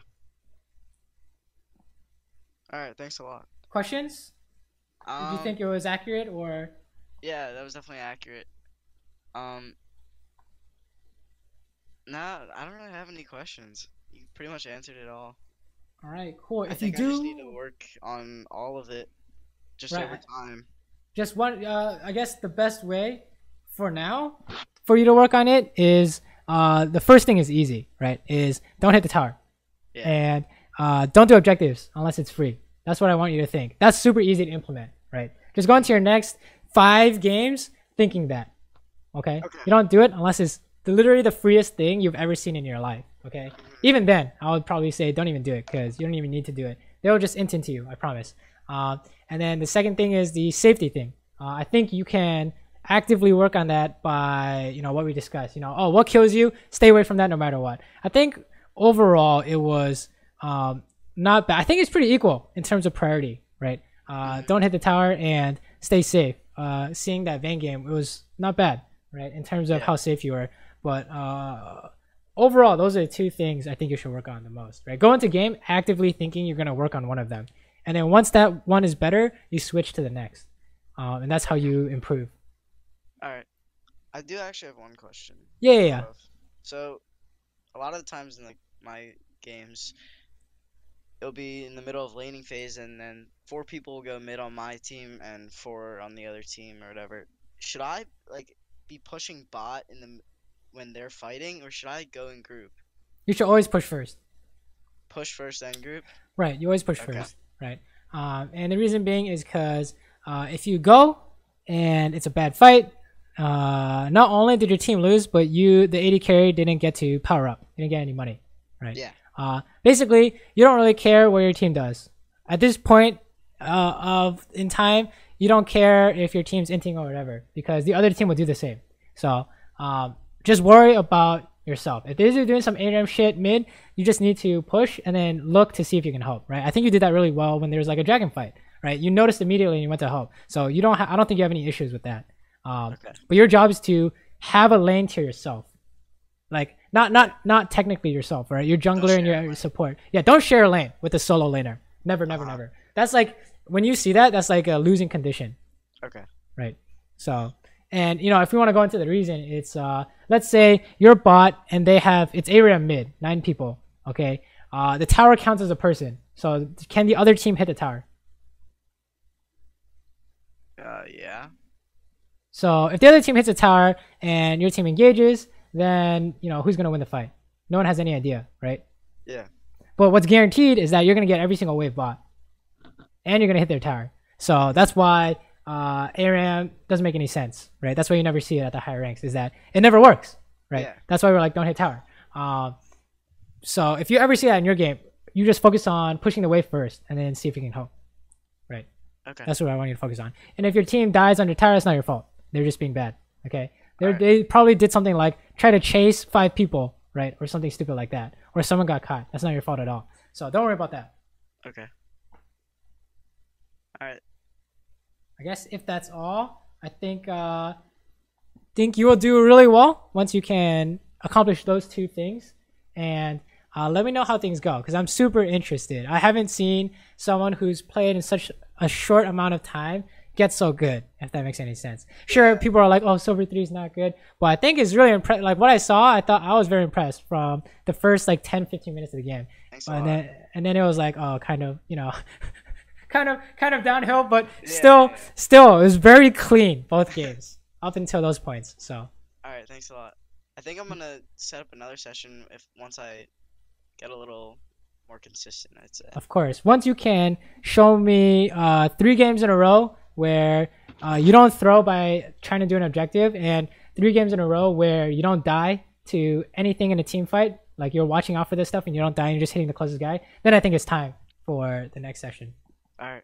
S2: All right. Thanks a lot.
S1: Questions? Did you think it was accurate or?
S2: Yeah, that was definitely accurate. No, I don't really have any questions. You pretty much answered it all.
S1: All right, cool.
S2: I
S1: If you
S2: think I just need
S1: do,
S2: to work on all of it just over
S1: right,
S2: time.
S1: just one. I guess the best way for now for you to work on it is the first thing is easy, right? Is don't hit the tower
S2: Yeah.
S1: and don't do objectives unless it's free. That's what I want you to think. That's super easy to implement, right? Just go into your next 5 games thinking that. Okay?
S2: Okay.
S1: You don't do it unless it's literally the freest thing you've ever seen in your life. Okay? Even then, I would probably say don't even do it because you don't even need to do it. They'll just int into you, I promise. And then the second thing is the safety thing. I think you can actively work on that by what we discussed. What kills you, stay away from that no matter what. I think overall it was not bad. I think it's pretty equal in terms of priority, right? Don't hit the tower and stay safe. Seeing that Vayne game, it was not bad, right, in terms of how safe you were. But overall, those are the 2 things I think you should work on the most, right? Go into game actively thinking you're going to work on one of them. And then once that one is better, you switch to the next. And that's how you improve.
S2: All right. I do actually have one question.
S1: Yeah.
S2: So, a lot of the times in my games, it'll be in the middle of laning phase, and then 4 people will go mid on my team and 4 on the other team or whatever. Should I be pushing bot when they're fighting, or should I go in group?
S1: You should always push first.
S2: Push first, then group.
S1: Right. You always push first. Right. And the reason being is because if you go and it's a bad fight, not only did your team lose, but the AD carry didn't get to power up. You didn't get any money. Right.
S2: Yeah.
S1: Basically, you don't really care what your team does. At this point in time, you don't care if your team's inting or whatever because the other team will do the same. So just worry about yourself. If they're doing some ARAM shit mid, you just need to push and then look to see if you can help, right? I think you did that really well when there was a dragon fight, right? You noticed immediately and you went to help. So I don't think you have any issues with that. But your job is to have a lane to yourself. Not technically yourself, right? Your jungler and your support. Yeah, don't share a lane with a solo laner. Never. That's when you see that, that's like a losing condition.
S2: Okay.
S1: Right. So, and if we want to go into the reason, it's let's say your bot and it's ARAM mid, 9 people. Okay. The tower counts as a person. So can the other team hit the tower?
S2: Yeah.
S1: So if the other team hits a tower and your team engages, then who's gonna win the fight? No one has any idea, right?
S2: Yeah.
S1: But what's guaranteed is that you're gonna get every single wave bot, and you're gonna hit their tower. So that's why ARAM doesn't make any sense, right? That's why you never see it at the higher ranks. Is that it never works, right? Yeah. That's why we're don't hit tower. So if you ever see that in your game, you just focus on pushing the wave first, and then see if you can help, right?
S2: Okay.
S1: That's what I want you to focus on. And if your team dies under tower, it's not your fault. They're just being bad. Okay. They probably did something like try to chase 5 people, right? Or something stupid like that. Or someone got caught. That's not your fault at all. So don't worry about that.
S2: Okay. All right.
S1: I guess if that's all, I think you will do really well once you can accomplish those 2 things. And let me know how things go because I'm super interested. I haven't seen someone who's played in such a short amount of time get so good, if that makes any sense. Sure, people are like, oh, Silver 3 is not good. But I think it's really impressive. What I saw, I thought I was very impressed from the first 10, 15 minutes of the game. And then it was kind of, kind of downhill, but still, it was very clean, both games, up until those points. So.
S2: All right, thanks a lot. I think I'm going to set up another session once I get a little more consistent, I'd say.
S1: Of course. Once you can, show me 3 games in a row where you don't throw by trying to do an objective, and 3 games in a row where you don't die to anything in a team fight, like you're watching out for this stuff and you don't die and you're just hitting the closest guy, then I think it's time for the next session.
S2: All right.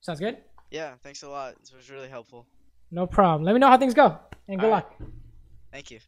S1: Sounds good?
S2: Yeah, thanks a lot. This was really helpful.
S1: No problem. Let me know how things go, and good luck.
S2: Thank you.